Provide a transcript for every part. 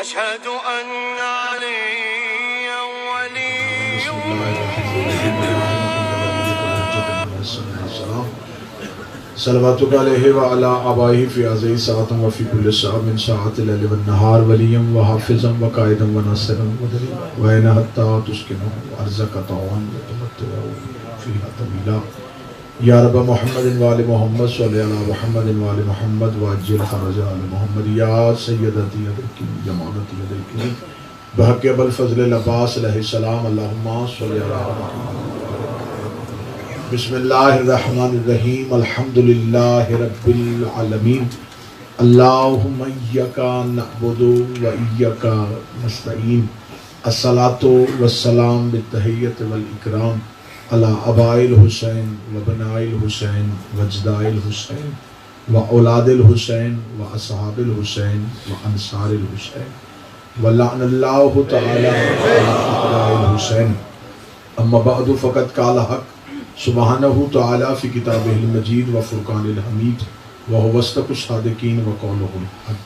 अशहदु अन्ना अलिय्यन वली सलवातुक अलैहि व अला आबाइहि फी आज़ी साअतन व फी कुल्लि साअ मिन साअतिल लैल वन नहार वलियम व हाफिज़न व काइदन व नासिरन व इन हत्ता तुस्किनु अर्ज़क तौअन व तुमत्तउ फीहा तवीला या रब मुहम्मद व आलि मुहम्मद सल्लि अला मुहम्मद व आलि मुहम्मद व अज्जिल फ़रज आलि मुहम्मद या सय्यदती यदकी जमानती यदकी बहक़ अबुल फ़ज़्ल अब्बास अलैहिस्सलाम अल्लाहुम्मा सल्लि अला मुहम्मद। बिस्मिल्लाहिर्रहमानिर्रहीम अल्हम्दुलिल्लाहि रब्बिल आलमीन अल्लाहुम्मा इय्याका नअबुदु व इय्याका नस्तईन अस्सलातु वस्सलाम बित्तहिय्यति वल इकराम अला अबाइल हुसैन व बनाइल हुसैन व अजदाइल हुसैन व औलादिल हुसैन व असहाबिल हुसैन व अंसारिल हुसैन व लअनल्लाहु तआला अला हुसैन। अम्मा बअदु फ़क़द क़ाल हक़ सुब्हानहु तआला फ़ी किताबिहिल मजीद व फ़ुरक़ानिल हमीद व हुवा अस्दक़ुस सादिक़ीन व क़ौलुहुल हक़।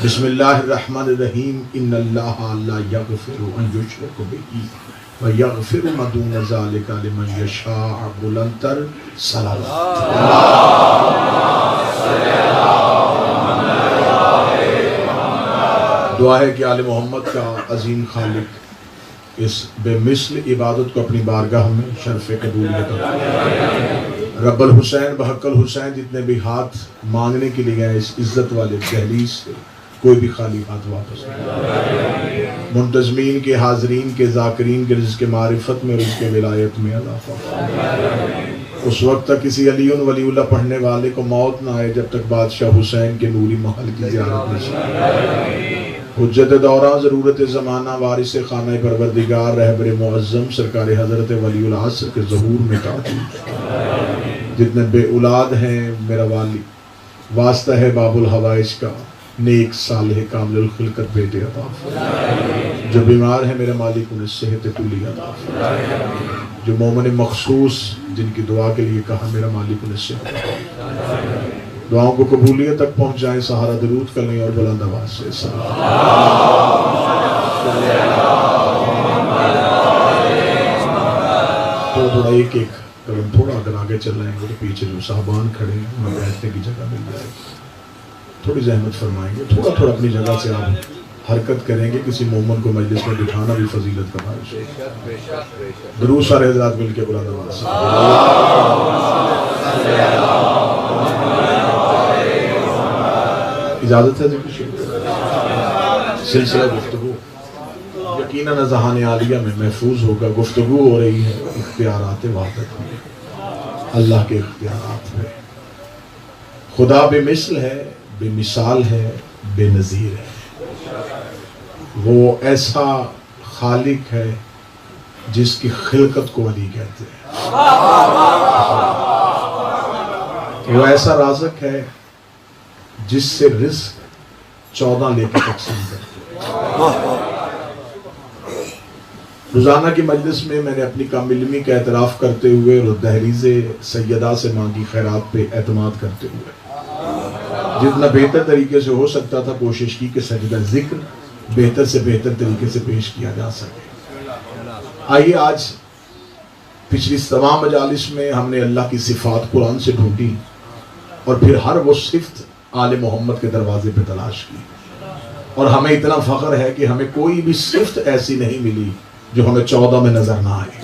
बिस्मिल्लाहिर्रहमानिर्रहीम इन्नल्लाहा ला यग़फ़िरु अन युश्रक बिही व यग़फ़िरु मा दून ज़ालिका लिमन यशाअ। बुलंदतर सलावत। दुआ है कि आले मोहम्मद का अज़ीम खालिक इस बेमिसल इबादत को अपनी बारगाह में शर्फ़ कबूलियत अता। रब्बुल हुसैन बहक़ल हुसैन जितने भी हाथ मांगने के लिए गए इस इज़्ज़त वाले दहलीज से कोई भी खाली हाथ वापस नहीं। मुंतज़मीन के, हाज़रीन के, ज़ाकिरीन के रिज़्क़ मारिफत में, रिज़्क़ विलायत में अता फ़रमाए। उस वक्त तक किसी अलीउन वलीउल्लाह पढ़ने वाले को मौत ना आए जब तक बादशाह हुसैन के नूरी महल की ज़ियारत नसीब। हुज्जत दौरा ज़रूरत ज़माना वारिस खाना परवरदिगार रहबर मुअज़्ज़म सरकार हज़रत वलीउल असर के ज़हूर में ताक़ीद। जितने बेऔलाद हैं मेरा वाली वास्ता है बाबुल हवाइज का नेक सालेह कामिलुल खिलकत बेटे अता फरमाए। जो बीमार है मेरे मालिक उन्हें सेहत कुल्ली अता फरमाए। जो मोमिन मखसूस जिनकी दुआ के लिए कहा मेरा मालिक उन्हें सेहत दुआओं को कबूलियत तक पहुँचाएँ। सहारा दरूद करें और बुलंद आवाज़ से तो थोड़ा एक एक कदम थोड़ा अगर आगे चल रहे हैं तो पीछे जो साहबान खड़े हैं उन्हें बैठने की जगह मिल जाएगी। थोड़ी जहमत फरमाएंगे, थोड़ा थोड़ा अपनी जगह से आप हरकत करेंगे। किसी मोमन को मजलिस में बिठाना भी फजीलत का बारिश है। दुरूद सारे हज़रात मिल के बुलंद आवाज़ से इजाज़त है। सिलसिला गुफ्तगू यकीनन ज़हान आलिया में महफूज होगा। गुफ्तगू हो रही है इख्तियारात वहदत में, अल्लाह के इख्तियारात में। खुदा बेमिसल है, बेमिसाल है, बेनज़ीर है। वो ऐसा खालिक है जिसकी खिलकत को वली कहते हैं। वो ऐसा राज़िक है जिससे रिज़्क़ 14 लेके तकसीम करते हैं। रोज़ाना की मजलिस में मैंने अपनी कामिलमी का एतराफ़ करते हुए और दहलीज़े सैयदा से मांगी खैरात पे एतमाद करते हुए जितना बेहतर तरीके से हो सकता था कोशिश की कि सजदा ज़िक्र बेहतर से बेहतर तरीके से पेश किया जा सके। आइए आज पिछली तमाम मजालिस में हमने अल्लाह की सिफ़ात कुरान से ढूंढी और फिर हर वो सिफ़त आले मोहम्मद के दरवाजे पे तलाश की और हमें इतना फ़ख्र है कि हमें कोई भी सिफ़त ऐसी नहीं मिली जो हमें 14 में नजर ना आए।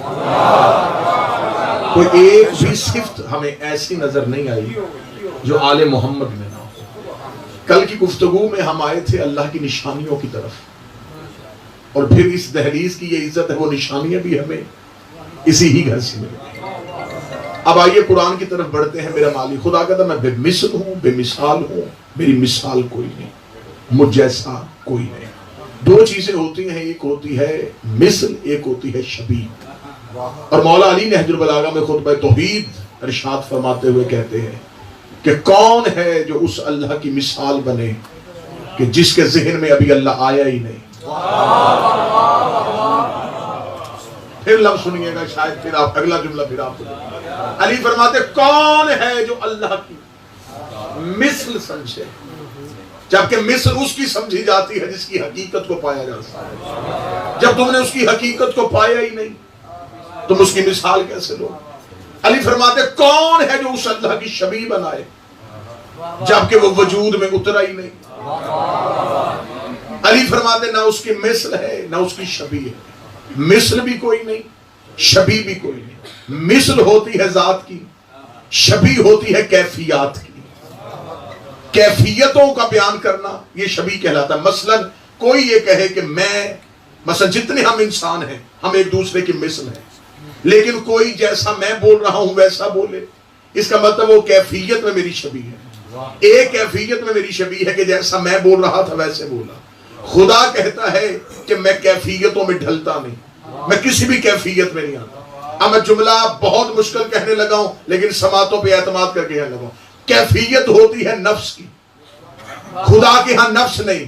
कोई एक भी सिफ़त हमें ऐसी नजर नहीं आई जो आले मोहम्मद में ना हो। कल की गुफ्तगू में हम आए थे अल्लाह की निशानियों की तरफ और फिर इस दहलीज की ये इज्जत है, वो निशानियां भी हमें इसी ही घर से मिली। अब आइए कुरान की तरफ बढ़ते हैं। मेरा मालिक खुदा कहता मैं बेमिसल हूँ, बेमिसाल हूँ, मेरी मिसाल कोई नहीं, मुझ जैसा कोई नहीं। दो चीजें होती हैं, एक होती है मिसल, एक होती है शबीह। और मौला अली नहजुल बलागा में खुतबा तौहीद इरशाद फरमाते हुए कहते हैं कि कौन है जो उस अल्लाह की मिसाल बने कि जिसके ज़हन में अभी अल्लाह आया ही नहीं। फिर लफ्ज़ सुनिएगा, शायद फिर आप अगला जुमला फिर आप अली फरमाते कौन है जो अल्लाह की मिसल समझे जबकि मिस्र उसकी समझी जाती है जिसकी हकीकत को पाया जा सकता है। जब तुमने उसकी हकीकत को पाया ही नहीं, तुम उसकी मिसाल कैसे लो? अली फरमाते कौन है जो उस अल्लाह की शबी बनाए जबकि वो वजूद में उतरा ही नहीं। अली फरमाते ना उसकी मिसल है ना उसकी शबी है। मिसल भी कोई नहीं, शबी भी कोई नहीं। मिसल होती है जात की, शबी होती है कैफियत की। कैफियतों का बयान करना ये शबी कहलाता है। मसलन कोई ये कहे कि मैं, मसलन जितने हम इंसान हैं हम एक दूसरे की मिसल हैं, लेकिन कोई जैसा मैं बोल रहा हूं वैसा बोले, इसका मतलब वो कैफियत में मेरी शबी है। एक कैफियत में मेरी शबी है कि जैसा मैं बोल रहा था वैसे बोला। खुदा कहता है कि मैं कैफियतों में ढलता नहीं, मैं किसी भी कैफियत में नहीं आता। अब मैं जुमला बहुत मुश्किल कहने लगा हूं लेकिन समातों पे एतमाद करके कहने लगा। कैफियत होती है नफ्स की, खुदा के यहां नफ्स नहीं।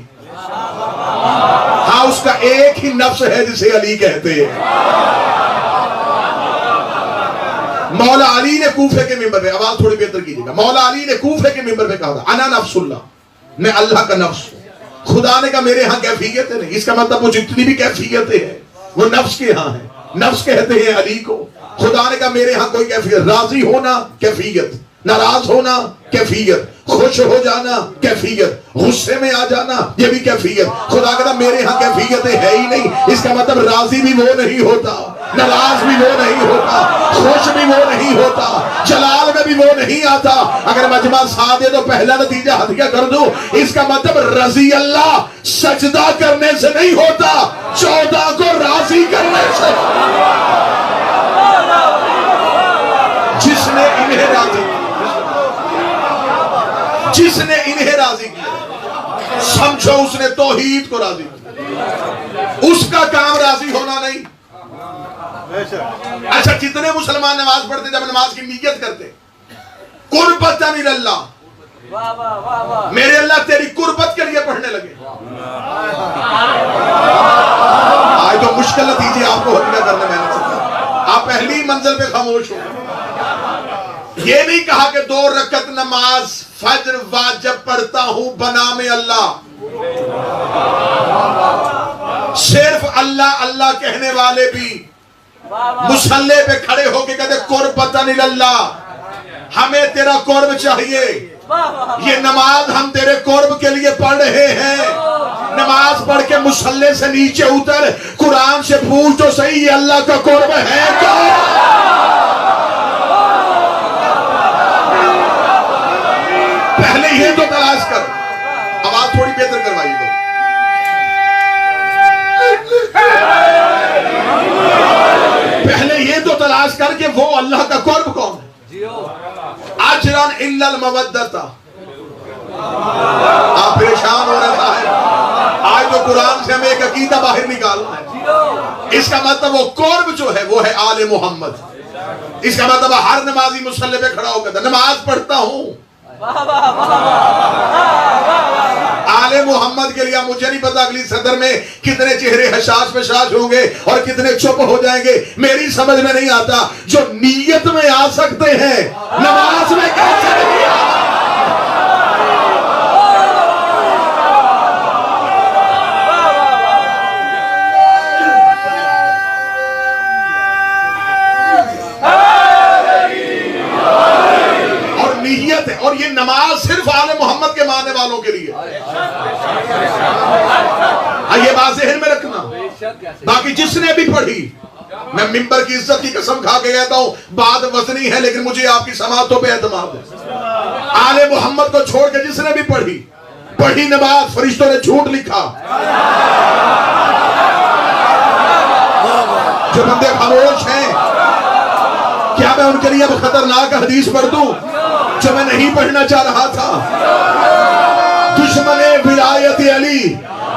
हाँ, उसका एक ही नफ्स है जिसे अली कहते हैं। मौला अली ने कूफे के मिंबर पे, आवाज थोड़ी बेहतर कीजिएगा, मौला अली ने कूफे के मिंबर पे कहा था अना नफ्सुल्लाह, मैं अल्लाह का नफ्स हूं। खुदा ने कहा मेरे यहां कैफियत नहीं, इसका मतलब वो जितनी भी कैफियतें हैं वो नफ्स के यहां है। नफ्स कहते हैं अली को। खुदा ने कहा मेरे यहां कोई कैफियत, राजी होना कैफियत, नाराज होना कैफियत, खुश हो जाना कैफियत, गुस्से में आ जाना ये भी कैफियत। खुदा कहता मेरे यहाँ कैफियतें है ही नहीं, इसका मतलब राजी भी वो नहीं होता, नाराज भी वो नहीं होता, खुश भी वो नहीं होता, जलाल में भी वो नहीं आता। अगर मजमा साथ दे तो पहला नतीजा हदिया कर दो, इसका मतलब रजी अल्लाह सजदा करने से नहीं होता, 14 को राजी करने से। जिसने इन्हें राजी, जिसने इन्हें राजी किया समझो उसने तौहीद को राजी किया। उसका काम राजी होना नहीं। अच्छा, जितने मुसलमान नमाज पढ़ते जब नमाज की नियत करते कुर्बतन इल्लल्लाह, मेरे अल्लाह तेरी कुर्बत के लिए पढ़ने लगे, आज तो मुश्किल नतीजे आपको हत्या करने में आप पहली मंजिल पे खामोश हो। ये नहीं कहा कि 2 रकत नमाज फज्र वाजिब पढ़ता हूं बना में अल्लाह, सिर्फ अल्लाह अल्लाह कहने वाले भी मुसल्ले पे खड़े होके कहते कुर्बतन इल्लल्लाह, हमें तेरा कुर्ब चाहिए। ये नमाज हम तेरे कुर्ब के लिए पढ़ रहे हैं। नमाज पढ़ के मुसल्ले से नीचे उतर, कुरान से पूछ तो सही ये अल्लाह का कुर्ब है क्या? पहले ये तो तलाश कर, आवाज थोड़ी बेहतर करवाइए तो। पहले ये तो तलाश कर कि वो अल्लाह का कुर्ब कौन है। अजरन इल्लल मवद्दता। आप परेशान हो रहे साहब, आज तो कुरान से हमें एक अकीदा बाहर निकालना है। इसका मतलब वो कुर्ब जो है वो है आले मोहम्मद। इसका मतलब हर नमाजी मुसल्ले पे खड़ा होकर नमाज पढ़ता हूं आले मोहम्मद के लिए। मुझे नहीं पता अगली सदर में कितने चेहरे हशाश पेशाश होंगे और कितने चुप हो जाएंगे, मेरी समझ में नहीं आता। जो नीयत में आ सकते हैं नमाज में कैसे नहीं आ? है और ये नमाज सिर्फ आले मोहम्मद के मानने वालों के लिए। ये बात ज़हन में रखना। बाकी जिसने भी पढ़ी, मैं मिंबर की इज्जत की कसम खा के कहता हूं, बात वजनी है लेकिन मुझे आपकी समातों पे एतमाद है। आले मोहम्मद को छोड़ के जिसने भी पढ़ी नमाज, फरिश्तों ने झूठ लिखा। जो बंदे खामोश हैं, क्या मैं उनके लिए अब खतरनाक हदीस पढ़ दूं जो मैं नहीं पढ़ना चाह रहा था? दुश्मने विलायत अली,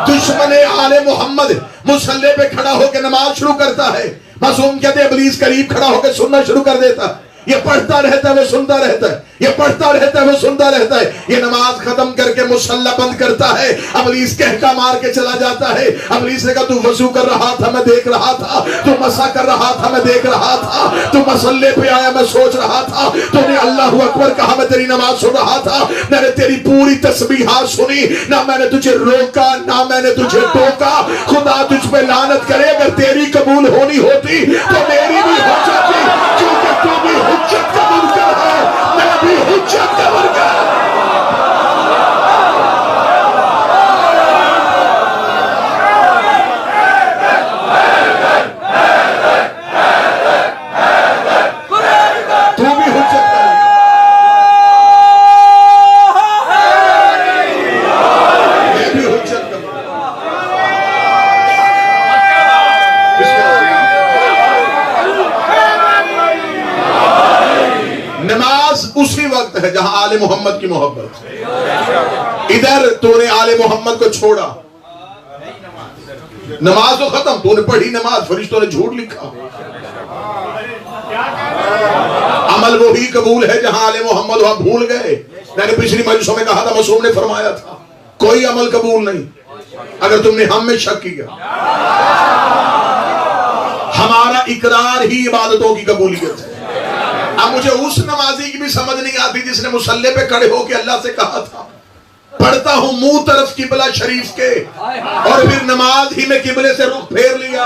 दुश्मने आले मोहम्मद मुसल्ले पे खड़ा होकर नमाज शुरू करता है, मासूम कहते इब्लीस करीब खड़ा होकर सुनना शुरू कर देता। ये पढ़ता रहता है, वो सुनता रहता है, ये पढ़ता रहता है, वो सुनता रहता है। ये नमाज खत्म करके मुसल्ला बंद करता है, अबलीस कहका मार के चला जाता है। अबलीस ने कहा तू वजू कर रहा था, मैं देख रहा था, तू मसा कर रहा था, मैं देख रहा था, तू मसल्ले पे आया, मैं सोच रहा था, तूने अल्लाह अकबर कहा, मैं तेरी नमाज सुन रहा था, मैंने तेरी पूरी तस्बीहात सुनी, ना मैंने तुझे रोका ना मैंने तुझे टोका। खुदा तुझ पे लानत करे, अगर तेरी कबूल होनी होती तो मेरी भी हो जाती, क्योंकि तू भी हुज्जत का मुनकर है, मैं भी हुज्जत का मुनकर। तू भी हुज्जत का, मैं भी हुज्जत का। नमाज उसी वक्त है जहां आले मोहम्मद की मोहब्बत। इधर तूने आले मोहम्मद को छोड़ा, नमाज तो खत्म, तूने पढ़ी नमाज, फरिश्तों ने झूठ लिखा। अमल वही कबूल है जहां आले मोहम्मद वहां भूल गए। मैंने पिछली मजलिसों में कहा था, मासूम ने फरमाया था कोई अमल कबूल नहीं अगर तुमने हम में शक किया। हमारा इकरार ही इबादतों की कबूलियत है। अब मुझे उस नमाजी की भी समझ नहीं आती जिसने मुसल्ले पे खड़े होकर अल्लाह से कहा था पढ़ता हूं मुंह तरफ किबला शरीफ के, और फिर नमाज ही में किबले से रुख फेर लिया।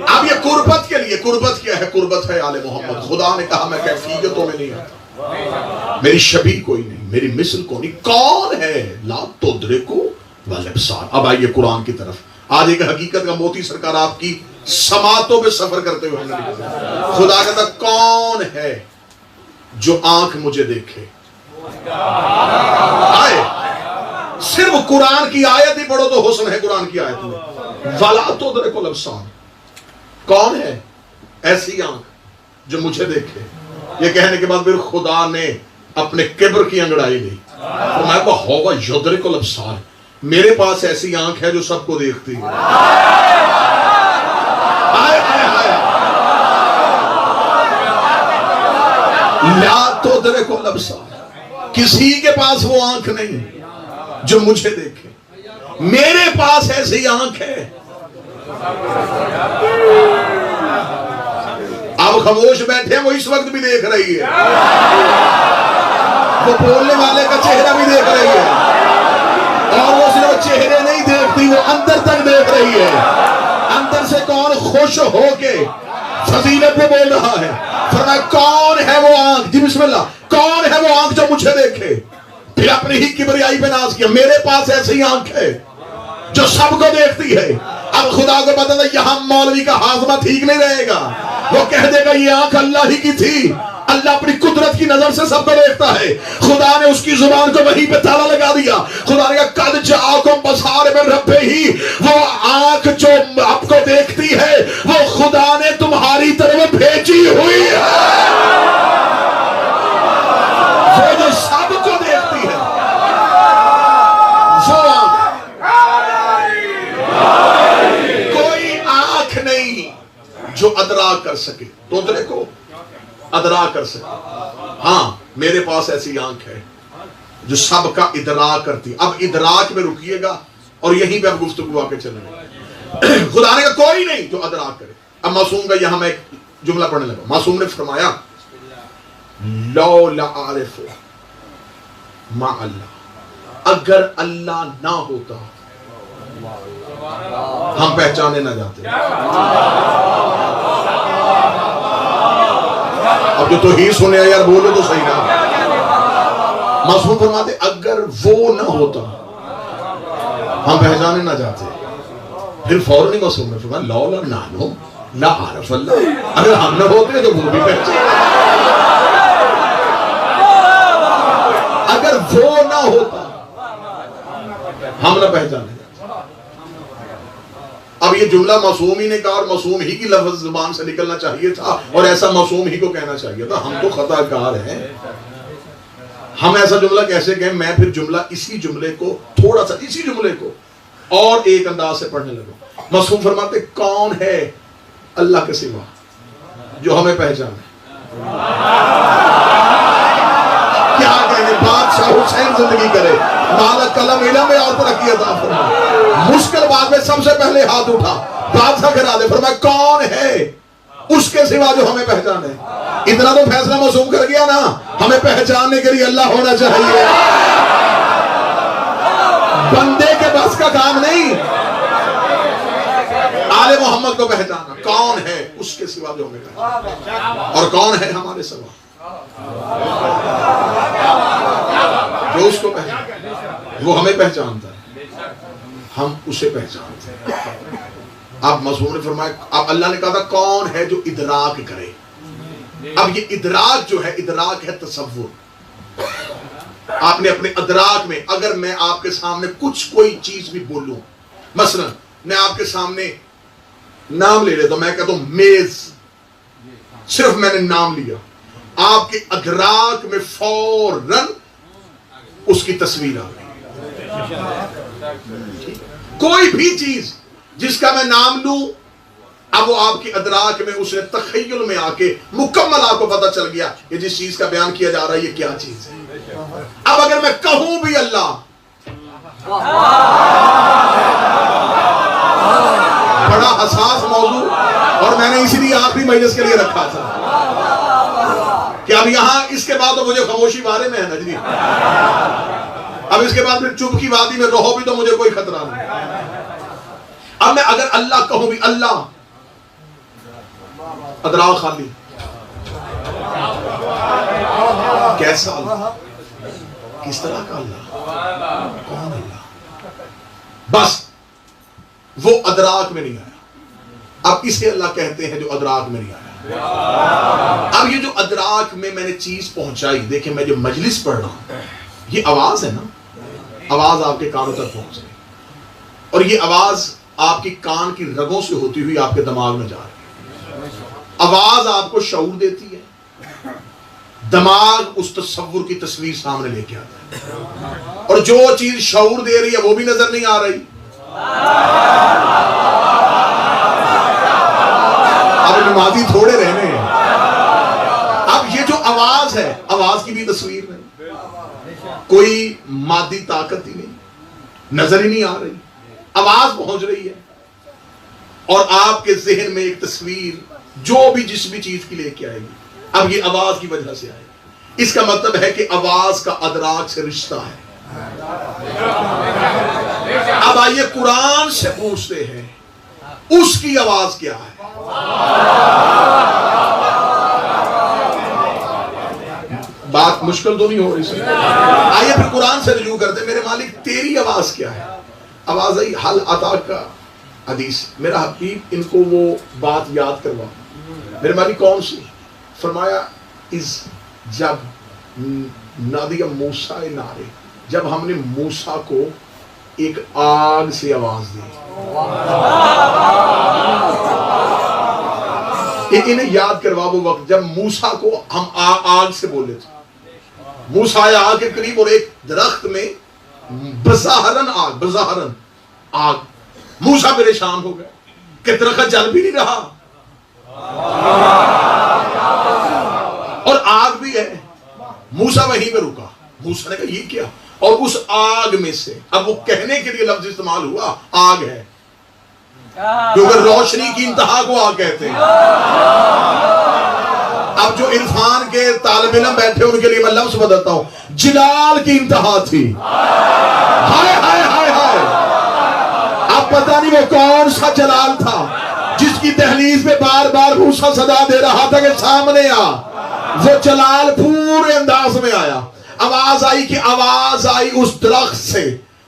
अब ये कुर्बत के लिए, कुर्बत क्या है? कुर्बत है आले मोहम्मद। खुदा ने कहा मैं कैफियतों में नहीं आता, मेरी शबी कोई नहीं, मेरी मिसल को नहीं। कौन है? ला तुद्रिकु वल अब्सार। अब आइए कुरान की तरफ। आज एक हकीकत का मोती सरकार आपकी समातों में सफर करते हुए हमने देखा। खुदा कहता कौन है जो आंख मुझे देखे? आए सिर्फ कुरान की आयत ही पढ़ो तो हुस्न है कुरान की आयत में। वला तुद्रिकुल अब्सार। कौन है ऐसी आंख जो मुझे देखे? ये कहने के बाद फिर खुदा ने अपने किब्र की अंगड़ाई ली, तो मैं होगा युद्रिकुल अब्सार, मेरे पास ऐसी आंख है जो सबको देखती है। आए, आए, आए। ला तुद्रिकुल अब्सार, किसी के पास वो आंख नहीं जो मुझे देखे। मेरे पास ऐसी आंख है। अब खामोश बैठे, वो इस वक्त भी देख रही है, वो बोलने वाले का चेहरा भी देख रही है, और वो सिर्फ चेहरे नहीं देखती, वो अंदर तक देख रही है। अंदर से कौन खुश होके फजीलत में बोल रहा है? फरमाया कौन है वो आंख? जी बिस्मिल्लाह, कौन है वो आंख जो मुझे देखे? फिर अपनी ही किबरियाई पे नाज किया, मेरे पास ऐसी आंख है जो सबको देखती है। अब खुदा को पता था यहां मौलवी का हाजमा ठीक नहीं रहेगा, वो कह देगा ये आंख अल्लाह ही की थी। अल्लाह अपनी कुदरत की नजर से सबको देखता है। खुदा ने उसकी जुबान को वहीं पे ताला लगा दिया। खुदा ने कहा कद जाओ बसार में रब्बे ही, वो आंख जो आपको देखती है वो खुदा ने तुम्हारी तरफ भेजी हुई है, वो जो सबको देखती है वो आंख। कोई आंख नहीं जो अदरा कर सके, तो देखो अदरा कर सके। हाँ मेरे पास ऐसी आंख है जो सबका इदराक करती। अब इदराक में रुकिएगा और यहीं पे अब गुफ्तगू आके चलेंगे। खुदा ने कहा कोई नहीं जो अदराक करे। अब मासूम का यहां मैं एक जुमला पढ़ने लगा। मासूम ने फरमाया लौ ला आरिफ मा अल्लाह, अगर अल्लाह ना होता हम पहचाने ना जाते। अब जो तो ही सुने यार बोलो तो सही ना। मासूम फरमाते अगर वो ना होता हम पहचाने ना जाते। फिर फौरन ही मासूम ने फरमाया लौला नानो ला आरफ अल्लाह, अगर हम ना होते तो वो भी पहचान। अगर वो ना होता हम ना पहचाने। अब अब ये जुमला मासूम ही ने कहा और मासूम ही की लफ्ज जुबान से निकलना चाहिए था और ऐसा मासूम ही को कहना चाहिए था। हम तो खताकार हैं, हम ऐसा जुमला कैसे कहें। मैं फिर जुमला इसी जुमले को थोड़ा सा इसी जुमले को और एक अंदाज से पढ़ने लगा। मासूम फरमाते कौन है अल्लाह के सिवा जो हमें पहचाने। क्या कहने, बादशाह हुसैन जिंदगी करे, मालक कलम इलम में और तरक्की अता फरमाए। मुश्किल बात में सबसे पहले हाथ उठा, बादशाह करा दे, फरमाया कौन है उसके सिवा जो हमें पहचाने। इतना तो फैसला मासूम कर गया ना, हमें पहचानने के लिए अल्लाह होना चाहिए। बंदे के बस का काम नहीं, आले मोहम्मद को पहचाना कौन है उसके सिवा जो हमें पहचाना। और कौन है हमारे सिवा जो उसको पहचाना, वो हमें पहचानता है, हम उसे पहचानते हैं। अब मज़मून ने फरमाया, अब अल्लाह ने कहा था कौन है जो इदराक करे। अब ये इदराक जो है, इदराक है तसव्वुर। आपने अपने अदराक में, अगर मैं आपके सामने कुछ कोई चीज भी बोलूं, मसलन मैं आपके सामने नाम ले लेता हूं, मैं कहता हूं मेज, सिर्फ मैंने नाम लिया, आपके अदराक में फौरन उसकी तस्वीर आ गई। कोई भी चीज जिसका मैं नाम लूं, अब वो आपकी अदराक में, उसने तखय्युल में आके मुकम्मल आपको पता चल गया ये जिस चीज का बयान किया जा रहा है ये क्या चीज है। अब अगर मैं कहूं भी अल्लाह, बड़ा हसास मौजू, और मैंने इसीलिए आखिरी मजलिस के लिए रखा था कि अब यहां इसके बाद तो मुझे खामोशी बारे में है नजरी, अब इसके बाद फिर चुप की वादी में रहो भी तो मुझे कोई खतरा नहीं। अब मैं अगर अल्लाह कहूं भी, अल्लाह, अदराक खाली, कैसा अल्लाह, किस तरह का अल्लाह, कौन अल्लाह, बस वो अदराक में नहीं आया। अब इसे अल्लाह कहते हैं जो अदराक में नहीं आया। अब ये जो अदराक में मैंने चीज पहुंचाई, देखें मैं जो मजलिस पढ़ रहा हूं, ये आवाज है ना, आवाज आपके कानों तक पहुंच रही, और ये आवाज आपकी कान की रगों से होती हुई आपके दिमाग में जा रही है। आवाज आपको शऊर देती है, दिमाग उस तस्वुर की तस्वीर सामने लेके आता है, और जो चीज शऊर दे रही है वो भी नजर नहीं आ रही। अब नमाजी थोड़े रहने हैं। अब ये जो आवाज है, आवाज की भी तस्वीर नहीं, कोई मादी ताकत ही नहीं, नजर ही नहीं आ रही, आवाज पहुंच रही है, और आपके जहन में एक तस्वीर जो भी जिस भी चीज की लेके आएगी, अब ये आवाज की वजह से आएगी। इसका मतलब है कि आवाज का अदराक से रिश्ता है। अब आइए कुरान से पूछते हैं उसकी आवाज क्या है। बात मुश्किल तो नहीं हो रही। आइए फिर कुरान से रुजू करते, मेरे मालिक तेरी आवाज क्या है। आवाज आई हल अता का हदीस, मेरा हबीब इनको वो बात याद करवा, मेरे मालिक कौन सी। फरमाया इस जब नादिया मूसा नारे, जब हमने मूसा को एक आग से आवाज दी। इन्हें याद करवा वो वक्त जब मूसा को हम आग से बोले थे। मूसा आया आग के करीब और एक दरख्त में बज़ाहरन आग, बज़ाहरन आग। मूसा परेशान हो गए कि दरख्त जल भी नहीं रहा और आग भी है। मूसा वहीं पे रुका। मूसा ने कहा ये क्या, और उस आग में से, अब वो कहने के लिए लफ्ज इस्तेमाल हुआ आग है, क्योंकि रोशनी की इंतहा को आग कहते हैं। अब जो इरफान के तालिब इल्म बैठे उनके लिए मैं लफ्ज बदलता हूं, जिलाल की इंतहा थी। हाय हाय हाय हाय। अब पता नहीं वो कौन सा जलाल था जिसकी दहलीज में बार बार मूसा सदा दे रहा था कि सामने आ। वो जलाल पूरे अंदाज में आया। आवाज आई कि आवाज आई उस दरख्त से,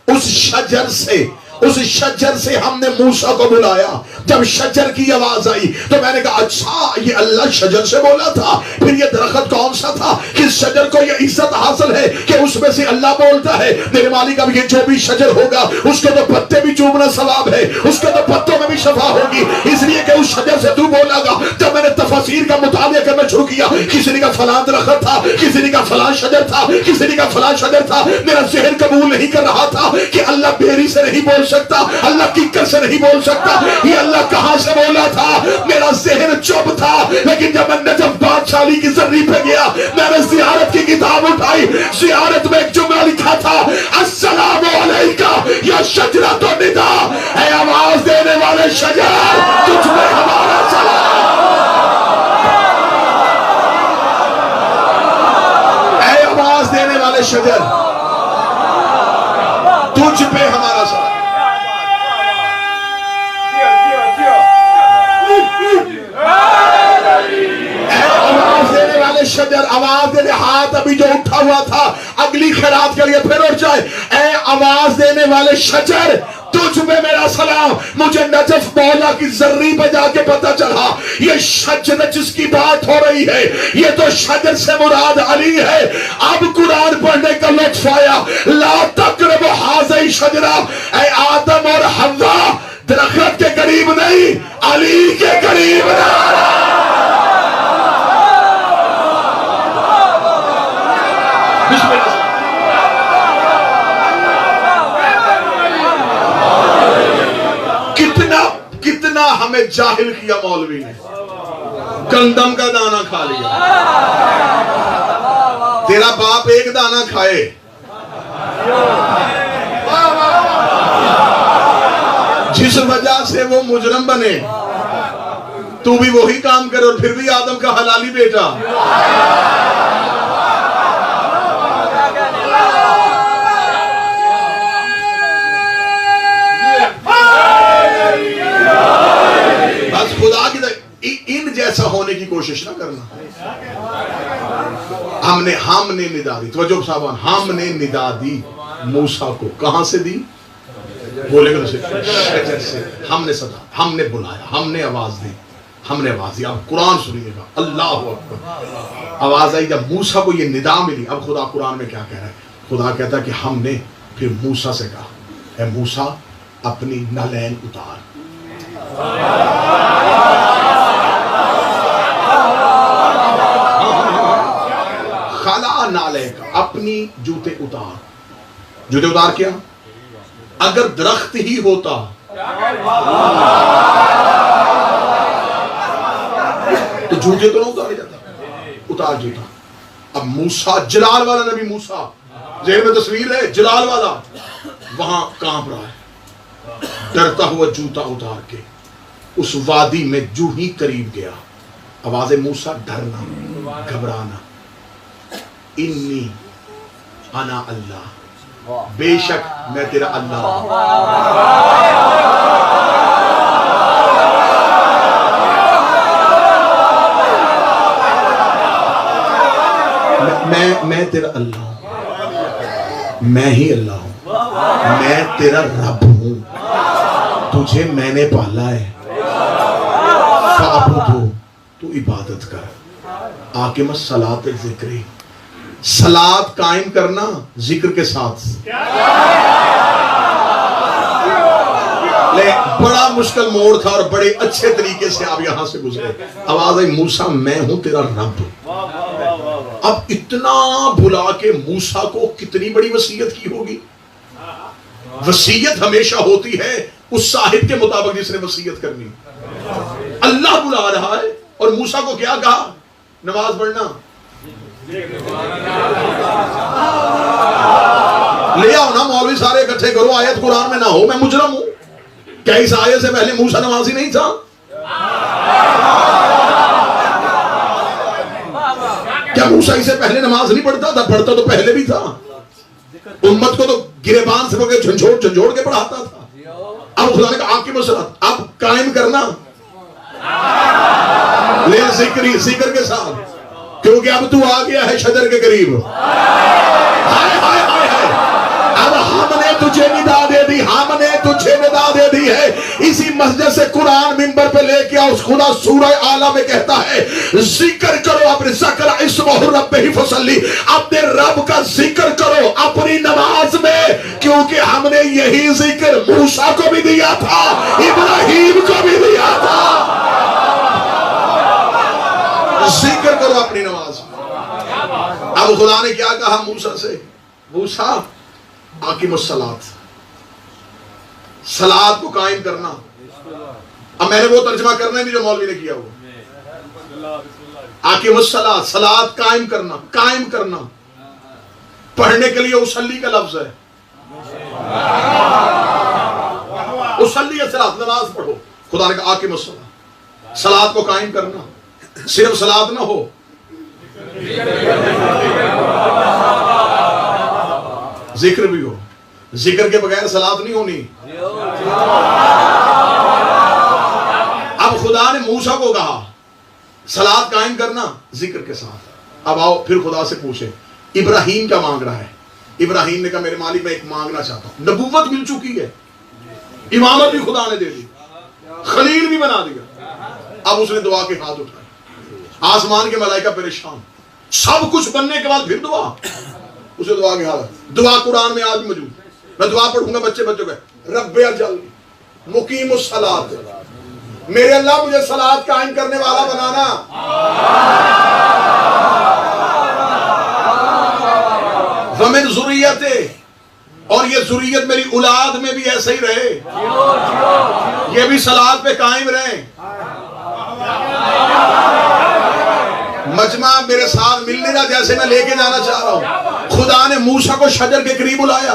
उस शजर से, उस शजर से हमने मूसा को बुलाया। जब शजर की आवाज आई तो मैंने कहा अच्छा ये अल्लाह शजर से बोला था। फिर ये दरख्त कौन सा था कि शजर को ये इज्जत हासिल है कि उसमें से अल्लाह बोलता है मेरे मालिक अब ये जो भी शजर होगा उसके तो पत्ते भी चूमना सवाब है, उसके तो पत्तों में भी शफा होगी, इसलिए कि उस शजर से तू बोलागा। जब मैंने तफसीर का मुताबिया करना शुरू किया, किसी ने का फलां दरख्त था, किसी ने का फलां शजर था, किसी ने का फलां शजर था। मेरा ज़हन कबूल नहीं कर रहा था कि अल्लाह बेरी से नहीं बोल सकता, अल्लाह किक्कर से नहीं बोल सकता, ये अल्लाह कहां से बोला था। मेरा ज़हन चुप था। लेकिन जब मैं नजफ बादशाही की जर्री पे गया, मैंने ज़ियारत की किताब उठाई, ज़ियारत में एक जुमला लिखा था अस्सलामु अलैका या शजरा तो निदा है, आवाज देने वाले शजर तुझ में हमारा सलाम, है आवाज देने वाले शजर तुझ पे हमारा सलाम। आवाज देने वाले शजर, आवाज देने, हाथ अभी जो उठा हुआ था अगली खैरात के लिए फिर उठ जाए। ऐ आवाज देने वाले शजर तुझ में मेरा सलाम। मुझे नजफ मौला की जर्री पे जाके पता चला ये शजर जिसकी बात हो रही है ये तो शजर से मुराद अली है। अब कुरान पढ़ने का लुत्फ आया। ला तक़रब हाज़ी शजरा, ऐ आदम और हव्वा दरख्त के करीब नहीं अली के करीब ना। कितना हमें जाहिल किया मौलवी ने, गंदम का दाना खा लिया। तेरा बाप एक दाना खाए, जिस वजह से वो मुजरम बने, तू भी वही काम करे और फिर भी आदम का हलाली बेटा। खुदा की इन जैसा होने की कोशिश ना करना। हमने निदा दी, तो साहब हमने निदा दी मूसा को। कहां से दी? बोलेगा शजर से। हमने सदा, हमने बुलाया, हमने आवाज दी, हमने आवाज दी। अब कुरान सुनिएगा, अल्लाह अकबर। आवाज आई जब मूसा को ये निदा मिली। अब खुदा कुरान में क्या कह रहा है? खुदा कहता है कि हमने फिर मूसा से कहा, ऐ मूसा अपनी नलैन उतार। खला नाले का, अपनी जूते उतार। जूते उतार क्या? अगर दरख्त ही होता तो जूते तो ना उतारे जाता। उतार जूता। अब मूसा, जलाल वाला नबी मूसा, जेल में तस्वीर है, जलाल वाला वहां कांप रहा है, डरता हुआ जूता उतार के उस वादी में जू ही करीब गया। आवाज़ मूसा, डरना, घबराना। इन्नी अना अल्लाह, बेशक मैं तेरा अल्लाह हूं। मैं तेरा अल्लाह हूं, मैं ही अल्लाह हूं, मैं तेरा रब हूं, तुझे मैंने पाला है। तू इबादत कर। आके मत सलात जिक्री, सलात कायम करना जिक्र के साथ। ले बड़ा मुश्किल मोड़ था और बड़े अच्छे तरीके से आप यहां से गुजरे। आवाज आई मूसा मैं हूं तेरा रब। अब इतना बुला के मूसा को कितनी बड़ी वसीयत की होगी। वसीयत हमेशा होती है उस साहिब के मुताबिक जिसने वसीयत करनी। अल्लाह बुला रहा है और मूसा को क्या कहा? नमाज पढ़ना। ले आओ ना मौलवी, सारे इकट्ठे करो, आयत कुरान में ना हो, मैं मुजरम हूं। क्या इस आयत से पहले मूसा नमाजी नहीं था? क्या मूसा इससे पहले नमाज नहीं पढ़ता था? पढ़ता तो पहले भी था। उम्मत को तो गिरेबान से पकड़ झंझोड़ के पढ़ाता था। अब खुदा ने कहा आपकी मसलत अब कायम करना, ले जिक्र के साथ, क्योंकि अब तू आ गया है शजर के करीब। हाय हाय हाय हाय, अब हमने तुझे निदा दे दी, हमने तुझे निदा दे दी है। इसी मस्जिद से कुरान मिंबर पे लेके आओ। खुदा सूरह आला में कहता है जिक्र करो अपने ज़करा इस्महु रब्बिही फसल्ली, अपने रब का जिक्र करो अपनी नमाज में, क्योंकि हमने यही जिक्र मूसा को भी दिया था, इब्राहिम को भी दिया था। जिक्र करो अपनी नमाज में। अब खुदा ने क्या कहा मूसा से, मूसा आकिमुस्सलात, सलात को कायम करना। अब मैंने वो तर्जमा करना भी जो मौलवी ने किया हुआ, आकिमुस्सलात, सलात कायम करना, कायम करना। पढ़ने के लिए उसल्ली का लफ्ज है, उसल्ली सलात, नमाज पढ़ो। खुदा ने कहा आकिमुस्सलात, सलात को कायम करना। सिर्फ सलात ना हो, जिक्र भी हो। जिक्र के बगैर सलात नहीं होनी। अब खुदा ने मूसा को कहा सलात कायम करना जिक्र के साथ। अब आओ फिर खुदा से पूछे इब्राहिम क्या मांग रहा है। इब्राहिम ने कहा मेरे मालिक मैं एक मांगना चाहता हूं। नबूवत मिल चुकी है, इमामत भी खुदा ने दे दी, खलील भी बना दिया। अब उसने दुआ के हाथ उठाए, आसमान के मलाइका परेशान, सब कुछ बनने के बाद फिर दुआ। उसे दुआ के हाथ, दुआ कुरान में आज मौजूद। मैं दुआ पढ़ूंगा, बच्चे बच्चों का रब्बे अजल मुकीमुस सलात, मेरे अल्लाह मुझे सलात कायम करने वाला बनाना। वमिन ज़ुर्रियते, और ये ज़ुर्रियत मेरी औलाद में भी ऐसे ही रहे, ये भी सलात पे कायम रहे। मजमा मेरे साथ मिल नहीं रहा जैसे मैं लेके जाना चाह रहा हूं। खुदा ने मूसा को शजर के करीब बुलाया,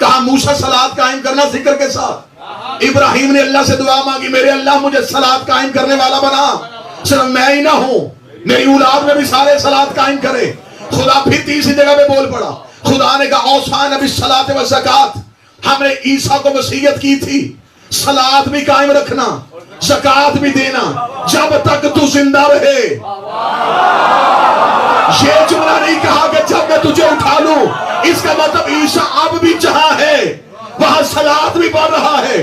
कहा मूसा सलात कायम करना जिक्र के साथ। इब्राहिम ने अल्लाह से दुआ मांगी, मेरे अल्लाह मुझे सलात कायम करने वाला बना। सिर्फ मैं ही ना हूं, मेरी औलाद में भी सारे सलात कायम करे। खुदा फिर तीसरी जगह पे बोल पड़ा। खुदा ने कहा औसान अभी सलात व ज़कात, हमने ईसा को वसीयत की थी सलात भी कायम रखना, ज़कात भी देना जब तक तू जिंदा रहे। ये जुमला नहीं कहा कि जब मैं तुझे उठा लूं। इसका मतलब ईसा अब भी जहां है वहां सलात भी बढ़ रहा है,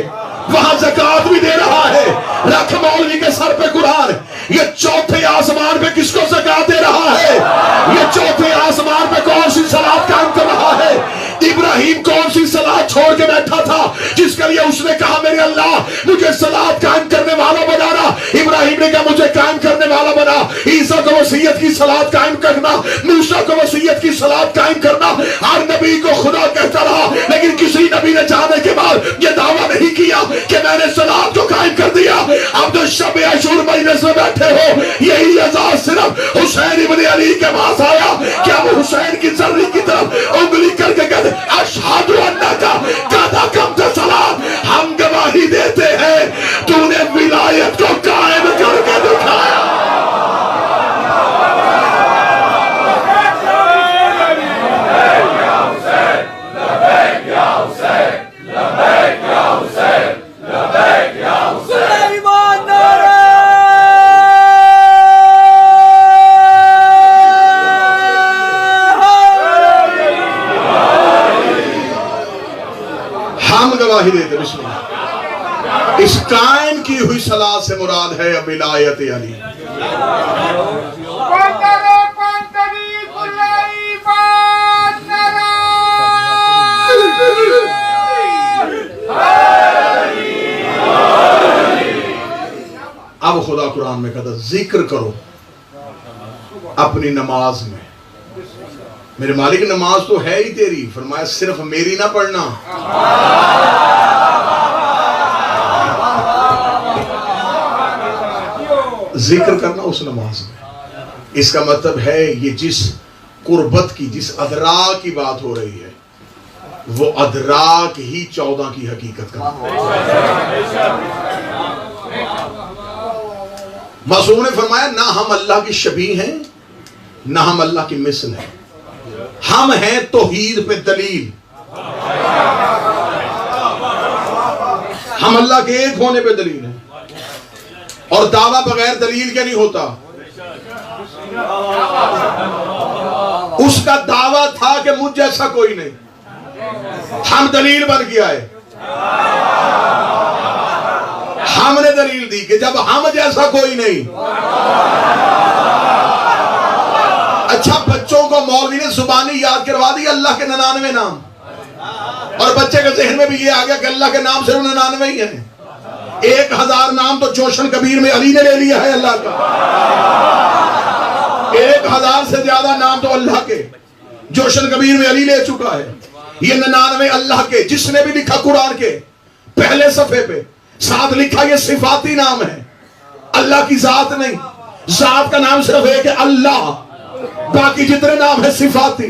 वहां ज़कात भी दे रहा है। रख मौलवी के सर पे कुरान, ये चौथे आसमान पे किसको ज़कात दे रहा है? ये चौथे आसमान पे कौन सी सलात कायम कर रहा है? इब्राहिम कौन सी सलात छोड़ के बैठा था जिसके लिए उसने कहा मेरे अल्लाह मुझे सलात कायम करने वाला बनाना। इब्राहिम ने कहा मुझे कायम करने वाला बना। ईसा को वसीयत की सलात कायम करना, मूसा को वसीयत की सलात कायम करना। हर नबी को खुदा कहता रहा, लेकिन किसी नबी ने जाने के बाद यह दावा नहीं किया कि मैंने सलात को कायम कर दिया। अब तो शब अशूर मजलिस में बैठे हो, यही एजाज सिर्फ हुसैन इब्न अली के पास आया। क्या वो हुसैन की जर्री की तरफ उंगली करके कहते अशहदु अन्नका कद अक़मत सलात, हम गवाही देते हैं तूने विलायत को कायम करके दिखाया। देते बिस्मिल्लाह। इस कायम की हुई सलात से मुराद है विलायत अली। अब खुदा कुरान में कहता जिक्र करो अपनी नमाज में। मेरे मालिक नमाज तो है ही तेरी, फरमाया सिर्फ मेरी ना पढ़ना, जिक्र करना उस नमाज में। इसका मतलब है ये जिस कुर्बत की, जिस अदराक की बात हो रही है, वो अदराक ही 14 की हकीकत का। मासूम ने फरमाया ना हम अल्लाह की शबीह हैं ना हम अल्लाह की मिसल हैं, हम हैं तौहीद पे दलील। हम अल्लाह के एक होने पे दलील है, और दावा बगैर दलील के नहीं होता। उसका दावा था कि मुझ जैसा कोई नहीं, हम दलील बन के आए। हमने दलील दी कि जब हम जैसा कोई नहीं। अच्छा, बच्चों को मौलवी ने जुबानी याद करवा दी अल्लाह के 99 नाम, और बच्चे के जहन में भी ये आ गया कि अल्लाह के नाम सिर्फ 99 ही है। 1000 नाम तो जोशन कबीर में अली ने ले लिया है अल्लाह का। 1000 से ज्यादा नाम तो अल्लाह के जोशन कबीर में अली ले चुका है। ये 99 अल्लाह के, जिसने भी लिखा कुरान के पहले सफे पे साथ लिखा ये सिफाती नाम है, अल्लाह की जात नहीं। जात का नाम सिर्फ एक है अल्लाह, बाकी जितने नाम है सिफाती।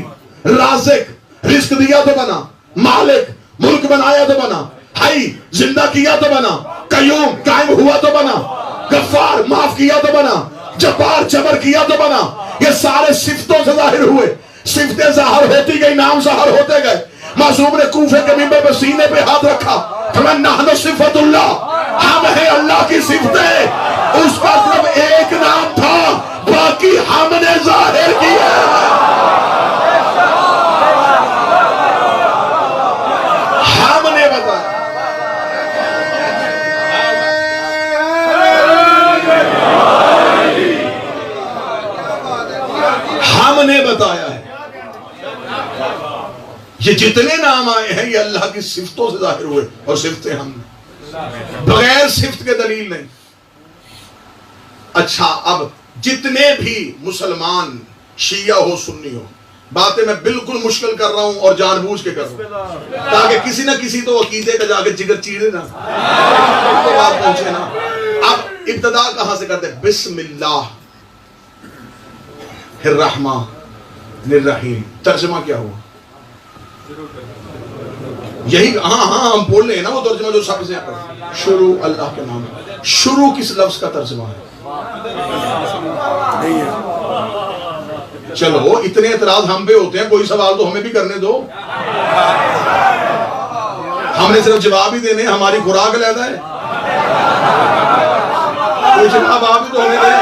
राज़िक, रिस्क दिया तो बना, मालिक, मुल्क बनाया तो बना, हाई, जिंदा किया तो बना, कयूम, कायम हुआ तो बना, गफ्फार, माफ किया तो बना, जब्बार, जबर किया तो बना। ये सारे सिफ्तों से जाहिर हुए, सिफ्तें जाहिर होती गई, नाम जाहिर होते गए। मासूम ने कूफे के मिंबर पे सीने पे हाथ रखा, नहनु सिफतुल्लाह, हम है अल्लाह की सिफतें। उसका सिर्फ एक नाम था, बाकी हमने जाहिर किया। हमने बताया, हमने बताया है। ये जितने नाम आए हैं ये अल्लाह की सिफ्तों से जाहिर हुए, और सिफ्तें हमने, बगैर सिफ्त के दलील नहीं। अच्छा, अब जितने भी मुसलमान शिया हो सुन्नी हो, बातें मैं बिल्कुल मुश्किल कर रहा हूं और जानबूझ के कर रहा हूं ताकि किसी ना किसी तो अकीदे का जाके जिगर चीरे ना, तो बात पहुंचे ना। अब इब्तदा कहां से करते? बिस्मिल्लाह हिर्रहमानिर रहीम। तर्जुमा क्या हुआ? यही, हाँ हम बोल रहे हैं ना वो तर्जुमा जो सबसे शुरू अल्लाह के नाम। शुरू किस लफ्ज का तर्जुमा है? चलो, इतने एतराज हम पे होते हैं, कोई सवाल तो हमें भी करने दो। हमने सिर्फ जवाब ही देने, हमारी खुराक अलग है। कोई जवाब आप ही तो हमें दें।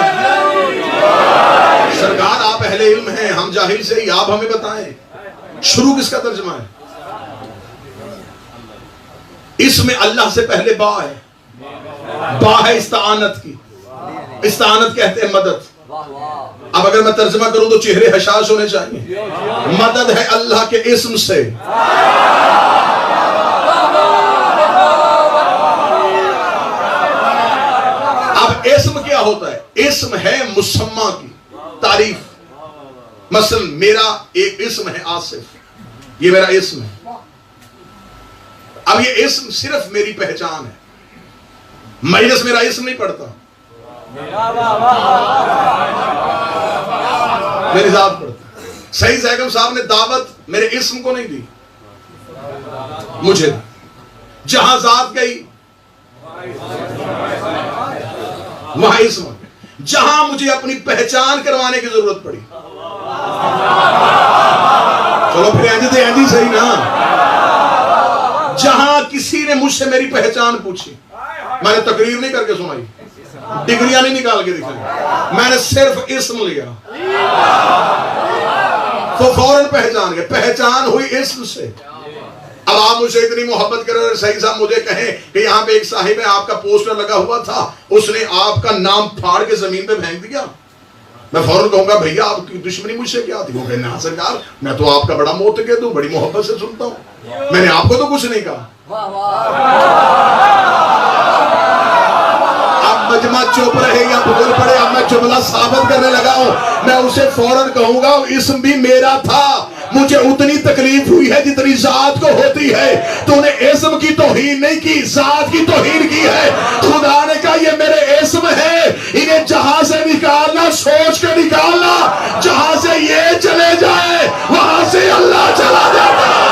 सरकार, आप अहले इल्म हैं, हम जाहिल से ही, आप हमें बताएं शुरू किसका तर्जुमा है? इसमें अल्लाह से पहले बा है, बा है इस्तानत की। इस्तानत कहते हैं मदद। अब अगर मैं तर्जुमा करूं तो चेहरे हशाश होने चाहिए। मदद है अल्लाह के इस्म से। अब इस्म क्या होता है? इस्म है मुसम्मा की तारीफ। मसलन मेरा एक इस्म है आसिफ, ये मेरा इस्म है। अब ये इस्म सिर्फ मेरी पहचान है, माइनस मेरा इस्म नहीं पढ़ता, मेरी जात पढ़ता। सही जैगम साहब ने दावत मेरे इस्म को नहीं दी, मुझे। जहां जात गई वहां इस्म। जहां मुझे अपनी पहचान करवाने की जरूरत पड़ी, चलो फिर एंजी सही ना। जहां किसी ने मुझसे मेरी पहचान पूछी, मैंने तकरीर नहीं करके सुनाई, डिग्रियां नहीं निकाल के दिखाई, मैंने सिर्फ इस्म लिया तो फौरन पहचान गए। पहचान हुई इस्म से। अब आप मुझे इतनी मोहब्बत करें और सही साहब मुझे कहें कि यहाँ पे एक साहिब है, आपका पोस्टर लगा हुआ था, उसने आपका नाम फाड़ के जमीन पे फेंक दिया, मैं फौरन कहूंगा भैया आपकी दुश्मनी मुझसे क्या थी? वो कहने, हाँ सरकार, मैं तो आपका बड़ा मोहतकद हूं, बड़ी मोहब्बत से सुनता हूं, मैंने आपको तो कुछ नहीं कहा। अब मजमा चुप रहे या बोल पड़े, अब मैं जुमला साबित करने लगा हूं। मैं उसे फौरन कहूंगा इस्म भी मेरा था, मुझे उतनी तकलीफ हुई है जितनी जात को होती है। तूने इस्म की तौहीन नहीं की, जात की तौहीन की है। खुदा ने कहा ये मेरे इस्म है, इन्हें जहां से निकालना सोच के निकालना, जहां से ये चले जाए वहां से अल्लाह चला जाता है।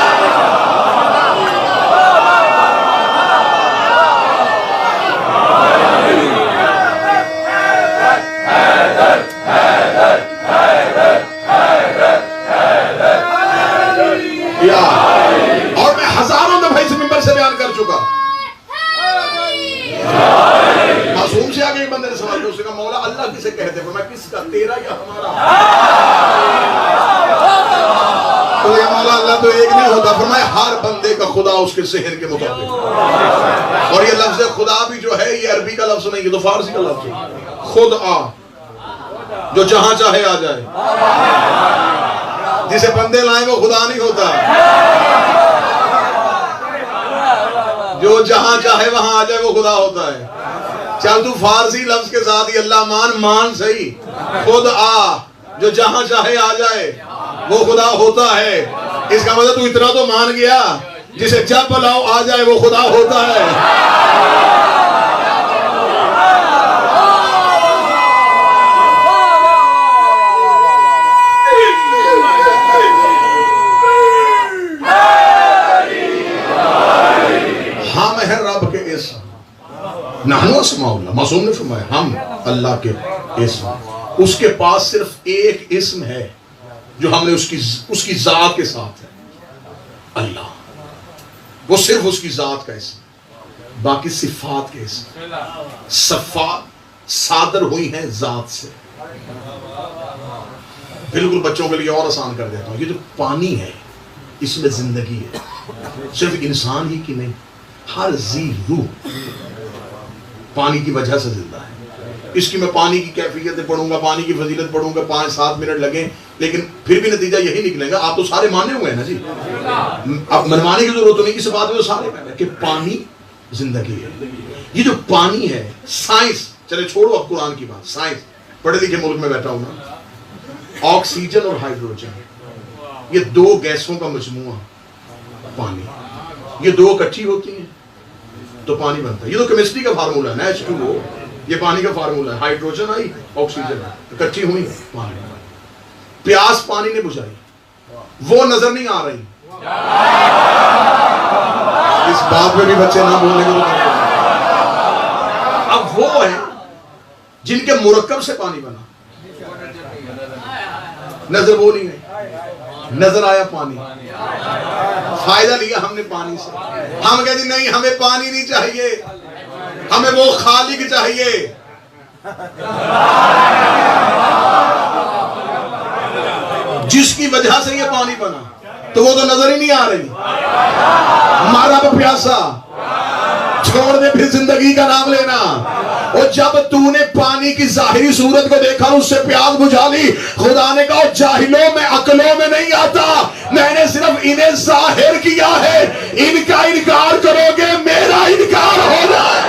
और मैं हजारों दफा इस मिंबर से बयान कर चुका। मासूम से आगे एक बंदे ने सवाल किया, उसने कहा मौला अल्लाह किसे कहते हैं? मैं किसका, तेरा या हमारा? तो ये मौला अल्लाह तो एक नहीं होता, फरमाया हर बंदे का खुदा उसके सेहर के मुताबिक। और ये लफ्ज खुदा भी जो है ये अरबी का लफ्ज नहीं, ये तो फारसी का लफ्ज है। खुद आ, जो जहां चाहे आ जाए। जिसे बंदे लाए वो खुदा नहीं होता, जो जहां चाहे वहां आ जाए वो खुदा होता है। चल तू फारसी लफ्ज के साथ ही अल्लाह मान सही, खुद आ, जो जहां चाहे आ जाए वो खुदा होता है। इसका मतलब तू इतना तो मान गया, जिसे जब बुलाओ आ जाए वो खुदा होता है। हम है रब के इस्म, नानो अस्माउल्लाह, मासूम ने फरमाया हम अल्लाह के इस्म। उसके पास सिर्फ एक इस्म है जो हमने उसकी जात के साथ है, अल्लाह। वो सिर्फ उसकी जात का इस्म, बाकी सिफात के इस्म सफात सादर हुई हैं जात से। बिल्कुल बच्चों के लिए और आसान कर देता हूं, ये जो पानी है इसमें जिंदगी है, सिर्फ इंसान ही की नहीं, हर जी रूह पानी की वजह से जिंदा है। इसकी मैं पानी की कैफियत पढ़ूंगा, पानी की फजीलत पढ़ूंगा, 5-7 मिनट लगे, लेकिन फिर भी नतीजा यही निकलेगा। आप तो सारे माने हुए हैं ना जी, अब मनवाने की जरूरत नहीं, इस बात में तो सारे माने कि पानी जिंदगी है। ये जो पानी है, साइंस चले छोड़ो अब कुरान की बात, साइंस पढ़े लिखे मुल्क में बैठा हूं ना, ऑक्सीजन और हाइड्रोजन ये दो गैसों का मजमुआ पानी, ये दो इकट्ठी होती हैं तो पानी बनता है। ये तो केमिस्ट्री का फार्मूला है ना, H2O, ये पानी का फार्मूला है। हाइड्रोजन आई, ऑक्सीजन आई, इकट्ठी हुई पानी। प्यास पानी ने बुझाई, वो नजर नहीं आ रही। इस बात में भी बच्चे ना बोलने को। अब वो है जिनके मुरक्कब से पानी बना, नजर वो नहीं गई, नजर आया पानी, फायदा लिया हमने पानी से। हम कहते नहीं हमें पानी नहीं चाहिए, हमें वो खालिक चाहिए। जिसकी वजह से ये पानी बना, तो वो तो नजर ही नहीं आ रही। मारा प्यासा, छोड़ दे फिर जिंदगी का नाम लेना। और जब तूने पानी की जाहिरी सूरत को देखा, उससे प्यास बुझा ली, खुदा ने कहा जाहिलों में अकलों में नहीं आता, मैंने सिर्फ इन्हें जाहिर किया है। इनका इनकार करोगे मेरा इनकार होना है।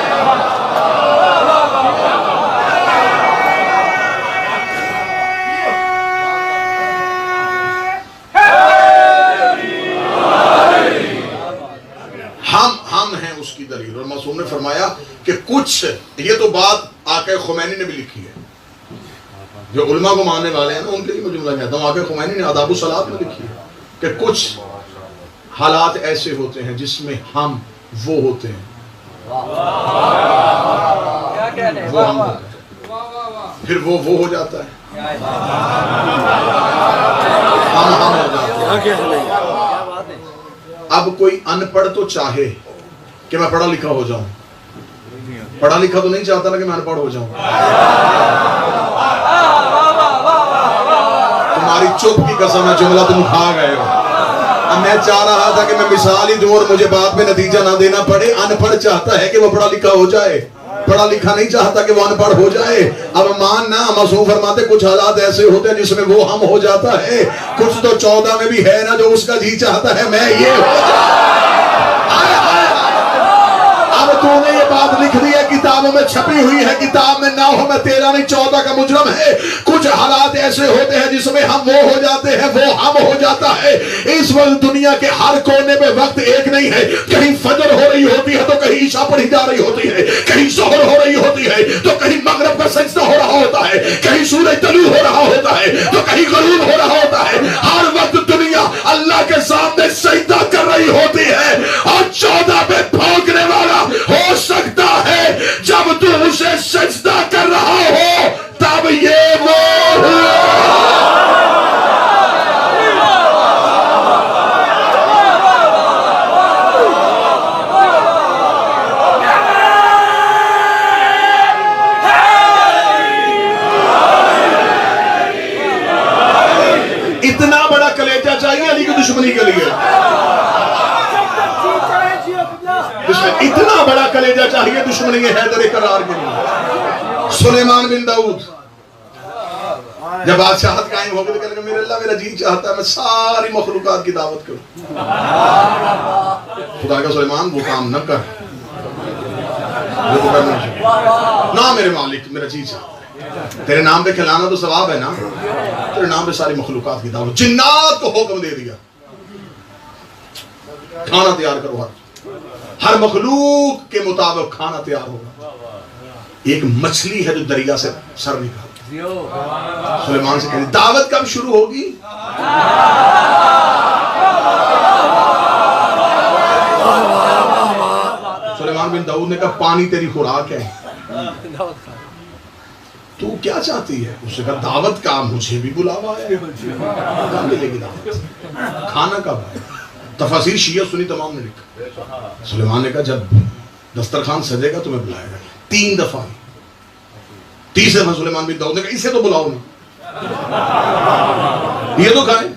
हम हैं उसकी दलील। और मासूम ने फरमाया कि कुछ, ये तो बात आके खुमैनी ने भी लिखी है, जो उलमा को मानने वाले हैं ना उनके लिए मैं जुमला कहता हूं, आके खुमैनी ने आदाबुस सलात में लिखी है कि कुछ हालात ऐसे होते हैं जिसमें हम वो होते हैं, वो हम होते हैं, फिर वो हो जाता है, हम हो जाते हैं। अब कोई अनपढ़ तो चाहे कि मैं पढ़ा लिखा हो जाऊं, पढ़ा लिखा तो नहीं चाहता ना कि मैं अनपढ़ हो जाऊं। तुम्हारी चुप की कसम है, जुमला तुम खा गए हो। अब मैं चाह रहा था कि मैं मिसाल ही दूं और मुझे बाद में नतीजा ना देना पड़े। अनपढ़ चाहता है कि वो पढ़ा लिखा हो जाए, पढ़ा लिखा नहीं चाहता कि वो अनपढ़ हो जाए। अब मानना, मासूम फरमाते कुछ हालात ऐसे होते हैं जिसमें वो हम हो जाता है। कुछ तो 14 में भी है ना जो उसका जी चाहता है मैं ये हो जाऊं। अब तूने ये बात लिख दी है, किताबों में छपी हुई है, किताब में ना हो मैं 13 नहीं 14 का मुजरम है। कुछ हालात ऐसे होते हैं जिसमें हम वो हो जाते हैं, वो हम हो जाता है। इस वक्त दुनिया के हर कोने में वक्त एक नहीं है, कहीं फजर हो रही होती है तो कहीं ईशा पढ़ी जा रही होती है, कहीं जोहर हो रही होती है तो कहीं मगरब का सजदा हो रहा होता है, कहीं सूरज तलू हो रहा होता है तो कहीं गरूब हो रहा होता है। हर वक्त दुनिया अल्लाह के सामने सजदा कर रही होती है और 14 पे भौंकने वाला हो सकता है। जब तू उसे सजदा कर रहा हो तब ये वो इतना बड़ा कलेजा चाहिए अली के दुश्मनी के लिए। इसमें इतना बड़ा कलेजा चाहिए दुश्मनी हैदर करार के लिए। सुलेमान बिन दाऊद जब बादशाहत कायम हो गई तो कहने लगा, मेरे अल्लाह, मेरा जी चाहता है मैं सारी मखलूकात की दावत करूं। खुदा का सुलेमान वो काम न कर, ना मेरे मालिक, मेरा जी चाहता है तेरे नाम पे खिलाना तो सवाब है ना, तेरे नाम पे सारी मखलूकात की दावत। जिन्नात को हुक्म दे दिया, खाना तैयार करो, हर मखलूक के मुताबिक खाना तैयार होगा। एक मछली है जो दरिया से सर निकाल, सुलेमान से कहती, दावत कब शुरू होगी? सुलेमान बिन दाऊद ने कहा, पानी तेरी खुराक है, तू क्या चाहती है? उसने कहा, दावत का मुझे भी बुलावा है, कब मिलेगी दावत, खाना कब है? तफसीर शिया सुनी तमाम ने लिखा। सुलेमान ने कहा, जब दस्तरखान सजेगा तुम्हें बुलाएगा। 3 दफा, 30 दफा सुलेमान बिन दाऊद ने कहा, इसे तो बुलाओ ना, ये तो खाए।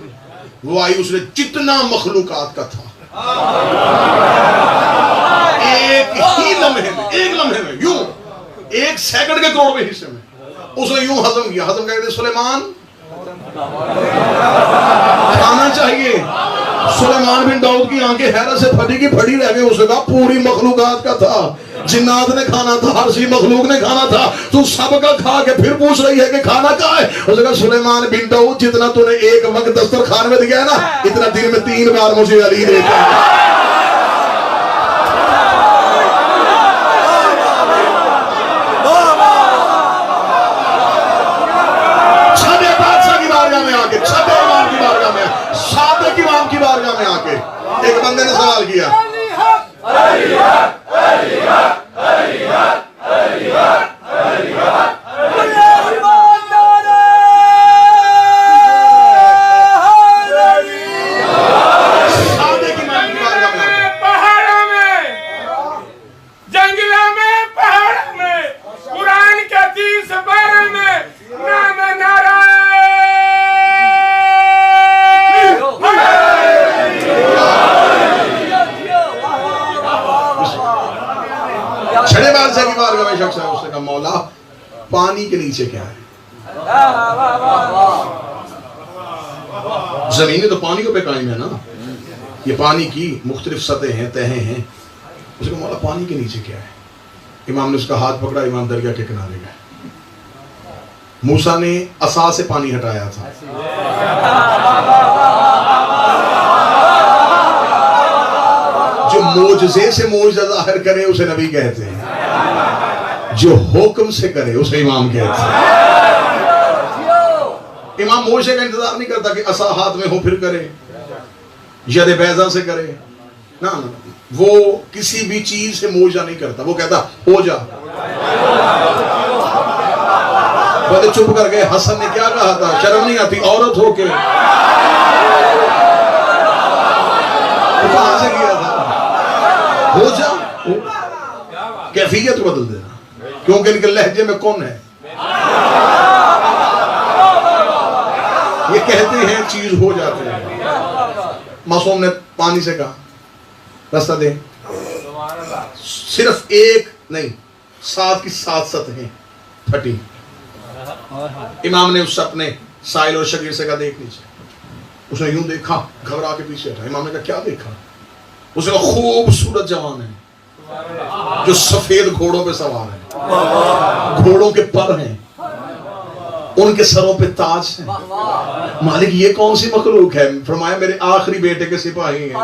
वो आई, उसने जितना मखलूकात का था एक लम्हे में यूं 1 सेकंड के करोड़वें हिस्से में उसने यूं हजम किया। हजम करके सुलेमान खाना चाहिए। सुलेमान बिन दाऊद की आंखें हैरत से फटी की फटी रह गई। उसने कहा, पूरी मखलूकात का था, जिन्नात ने खाना था, हर सी मखलूक ने खाना था, तू सबका खा के फिर पूछ रही है कि खाना कहाँ है? उसने कहा, सुलेमान बिन दाऊद, जितना तूने एक वक्त दस्तरखान में दिया है ना, इतना दिन में 3 बार मुझे अली देता है। एक बंदे ने सवाल किया, पहाड़ों में, जंगलों में, पहाड़ों में, कुरान के 30 बारे में नाम नारा छड़े बादशाह की बारगाह में शख्स है। उसने कहा, मौला, पानी के नीचे क्या है? जमीन तो पानी के पे कायम है ना, ये पानी की मुख्तलिफ सतह हैं, तहें हैं। उसने कहा, मौला, पानी के नीचे क्या है? इमाम ने उसका हाथ पकड़ा, इमाम दरिया के किनारे गए। मूसा ने असा से पानी हटाया था, जो मोजज़े से मोजज़ा जाहिर करे उसे नबी कहते हैं, जो हुक्म से करे उसे इमाम कहते हैं। इमाम मोजे का इंतजार नहीं करता कि असा हाथ में हो फिर करे, यद बैजा से करे, ना ना, वो किसी भी चीज से मोजा नहीं करता, वो कहता हो जा। बड़े चुप कर गए। हसन ने क्या कहा था? शर्म नहीं आती औरत हो के? कहां से किया था? हो जा, कैफियत बदल देना, क्योंकि इनके लहजे में कौन है? ये कहते हैं चीज हो जाती है। मासूम ने पानी से कहा, रास्ता दे। सिर्फ एक नहीं, 7 की 7 सतहें फटी। इमाम ने उससे अपने साइल और शकीर से कहा, देख नीचे। उसने यूं देखा, घबरा के पीछे हटा। इमाम ने कहा, क्या देखा? उसने कहा, खूबसूरत जवान है जो सफेद घोड़ों पे सवार है, घोड़ों के पर हैं, उनके सरों पे ताज है। मालिक, ये कौन सी मखलूक है? फरमाया, मेरे आखिरी बेटे के सिपाही हैं।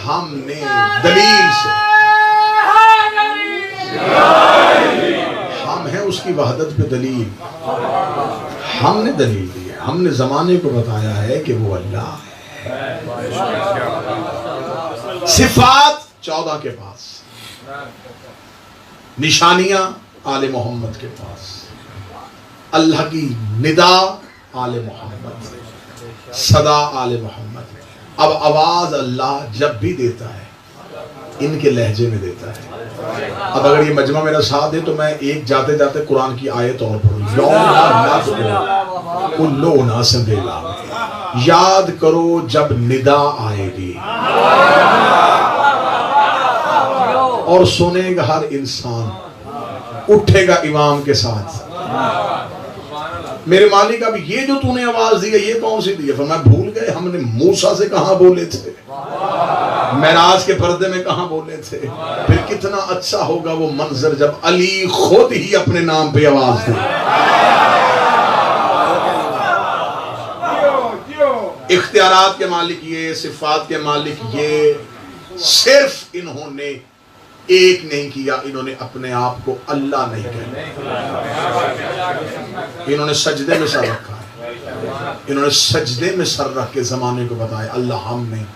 हमने दलील से, हम हैं उसकी वहदत पे दलील, हमने दलील दी है, हमने जमाने को बताया है कि वो अल्लाह है। सिफात 14 के पास, निशानियां आले मोहम्मद के पास, अल्लाह की निदा आले मोहम्मद, सदा आले मोहम्मद, अब आवाज अल्लाह जब भी देता है इनके लहजे में देता है। अब अगर ये मजमा मेरा साथ दे तो मैं एक जाते जाते कुरान की आयत और पढ़ूं, याद करो जब निदा आएगी और सुनेगा हर इंसान, उठेगा इमाम के साथ, मेरे मालिक अब ये जो तूने आवाज दी है ये कौन सी दी है? फरमाया भूल गए हमने मूसा से कहां बोले थे, मेराज के पर्दे में कहां बोले थे। फिर कितना अच्छा होगा वो मंजर जब अली खुद ही अपने नाम पे आवाज दे। इख्तियारात के मालिक ये, सिफात के मालिक ये, सिर्फ इन्होंने एक नहीं किया, इन्होंने अपने आप को अल्लाह नहीं कहा, इन्होंने सजदे में सर रखा है, इन्होंने सजदे में सर रख के जमाने को बताया अल्लाह हम नहीं,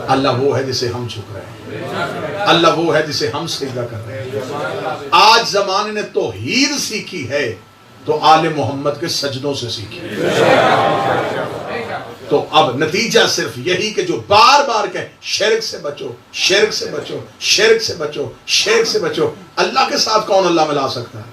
अल्लाह वो है जिसे हम झुक रहे हैं, अल्लाह वो है जिसे हम सजदा कर रहे हैं। आज जमाने ने तौहीद सीखी है तो आले मोहम्मद के सजदों से सीखी। तो अब नतीजा सिर्फ यही कि जो बार बार कहे शिर्क से बचो, शिर्क से बचो, शिर्क से बचो, शिर्क से बचो, अल्लाह के साथ कौन अल्लाह मिला सकता है?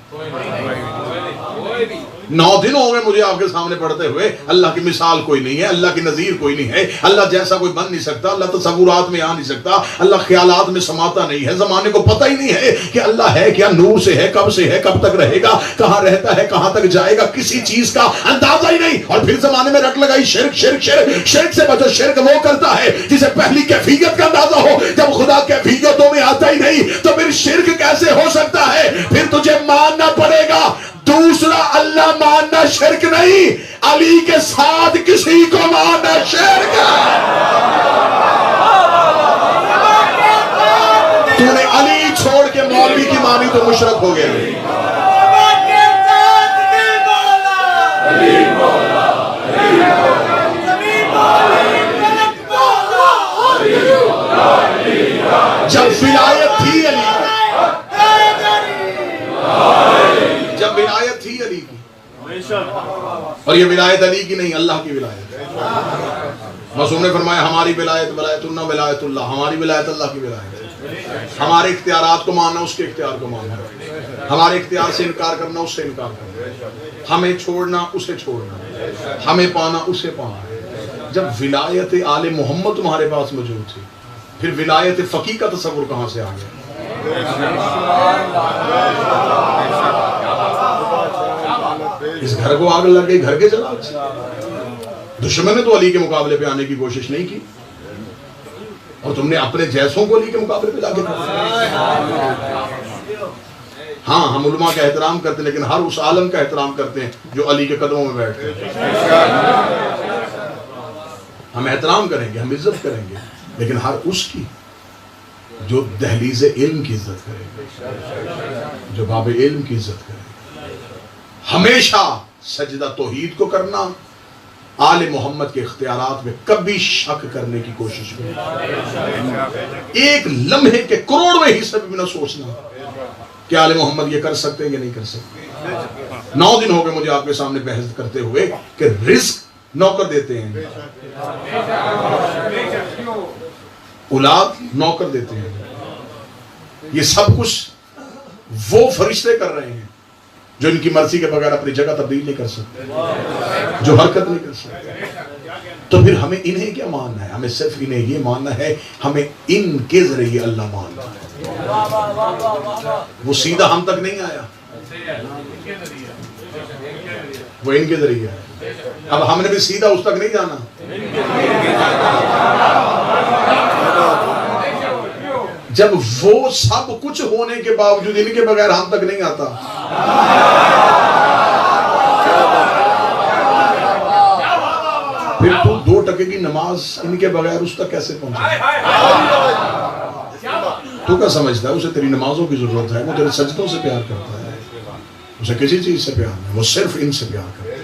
9 दिन हो गए मुझे आपके सामने पढ़ते हुए, अल्लाह की मिसाल कोई नहीं है, अल्लाह की नजीर कोई नहीं है, अल्लाह जैसा कोई बन नहीं सकता, अल्लाह तसव्वुरात में आ नहीं सकता, अल्लाह ख्यालात में समाता नहीं है, जमाने को पता ही नहीं है कि अल्लाह है क्या, नूर से है, कब से है, कब तक रहेगा, कहां रहता है, कहां तक जाएगा, किसी चीज का अंदाजा ही नहीं। और फिर जमाने में रट लगाई शिर्क, शिर्क, शिर्क, शिर्क से बचो। शिर्क वो करता है जिसे पहली कैफियत का अंदाजा हो, जब खुदा कैफियतों में आता ही नहीं तो फिर शिर्क कैसे हो सकता है? फिर तुझे मानना पड़ेगा दूसरा अल्लाह मानना शिर्क नहीं, अली के साथ किसी को मानना शिर्क है। तूने अली छोड़ के मौलवी की मानी तो मुशरक हो गया। जब विलायत थी अली, जब विलायत थी अली की, और ये विलायत अली की नहीं अल्लाह की विलायत है। मासूम ने फरमाया हमारी विलायत विलायतुल्लाह विलायतुल्लाह, हमारी विलायत अल्लाह की विलायत है। हमारे इख्तियारात को मानना उसके इख्तियार को मानना, हमारे इख्तियार से इनकार करना उससे इनकार करना, हमें छोड़ना उसे छोड़ना, हमें पाना उसे पाना। जब विलायत आले मोहम्मद तुम्हारे पास मौजूद थी, फिर विलायत फकी का तस्वुर कहां से आ गया? इस घर को आग लग गई, घर के जला। दुश्मन ने तो अली के मुकाबले पे आने की कोशिश नहीं की, और तुमने अपने जैसों को अली के मुकाबले पे जाके। हाँ, हम उलमा का एहतराम करते हैं, लेकिन हर उस आलम का एहतराम करते हैं जो अली के कदमों में बैठते हैं। हम एहतराम करेंगे, हम इज्जत करेंगे, लेकिन हर उसकी जो दहलीज इल्म की इज्जत करेंगे, जो बाबे इल्म की इज्जत करेंगे। हमेशा सजदा तौहीद को करना, आले मोहम्मद के इख्तियारात में कभी शक करने की कोशिश नहीं, एक लम्हे के करोड़वें हिस्से में भी न सोचना कि आले मोहम्मद ये कर सकते हैं या नहीं कर सकते। 9 दिन हो गए मुझे आपके सामने बहस करते हुए कि रिस्क नौकर देते हैं, औलाद नौकर देते हैं, ये सब कुछ वो फरिश्ते कर रहे हैं जो इनकी मर्जी के बगैर अपनी जगह तब्दील नहीं कर सकते, जो हरकत नहीं कर सकते। तो फिर हमें इन्हें क्या मानना है? हमें सिर्फ इन्हें ये मानना है, हमें इनके जरिए अल्लाह मानना है। वो सीधा हम तक नहीं आया, वो इनके जरिए है। अब हमने भी सीधा उस तक नहीं जाना। जब वो सब कुछ होने के बावजूद इनके बगैर हम तक नहीं आता, फिर तू 2 टके की नमाज इनके बगैर उस तक कैसे पहुंचे? तू क्या समझता है उसे तेरी नमाजों की जरूरत है? वो तेरे सजदों से प्यार करता है, उसे किसी चीज से प्यार नहीं, वो सिर्फ इनसे प्यार करता है।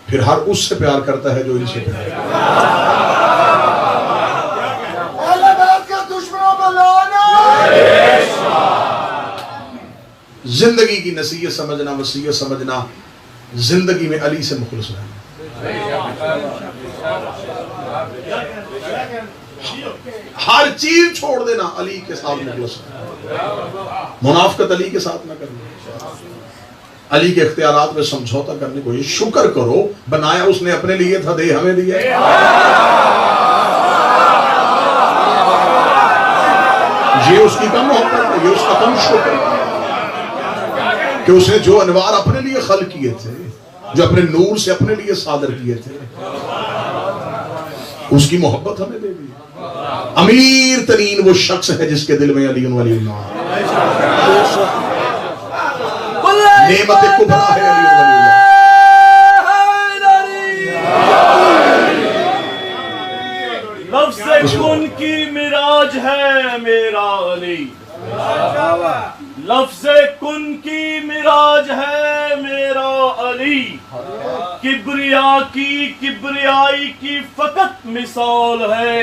फिर हर उससे प्यार करता है जो इनसे प्यार करता है। जिंदगी की नसीहत समझना, वसीयत समझना, जिंदगी में अली से मुखलिस रहना। हर चीज छोड़ देना, अली के साथ मुखलस, मुनाफिकत अली के साथ ना करना, अली के इख्तियारात में समझौता करने को। ये शुक्र करो, बनाया उसने अपने लिए था, दे हमें दिया। ये उसकी कम मोहब्बत है, ये उसका कम शुक्र है कि उसने जो अनवार अपने लिए खल किए थे, जो अपने नूर से अपने लिए सादर किए थे, उसकी मोहब्बत हमें दे दी। अमीर तरीन वो शख्स है जिसके दिल में अली वलीउल्लाह, नेमत कुबरा है अली वलीउल्लाह। लफ्ज़ कुन की मिराज है मेरा अली, लफ्ज़ कुन की मिराज है मेरा अली, किब्रिया की किब्रियाई की फकत मिसाल है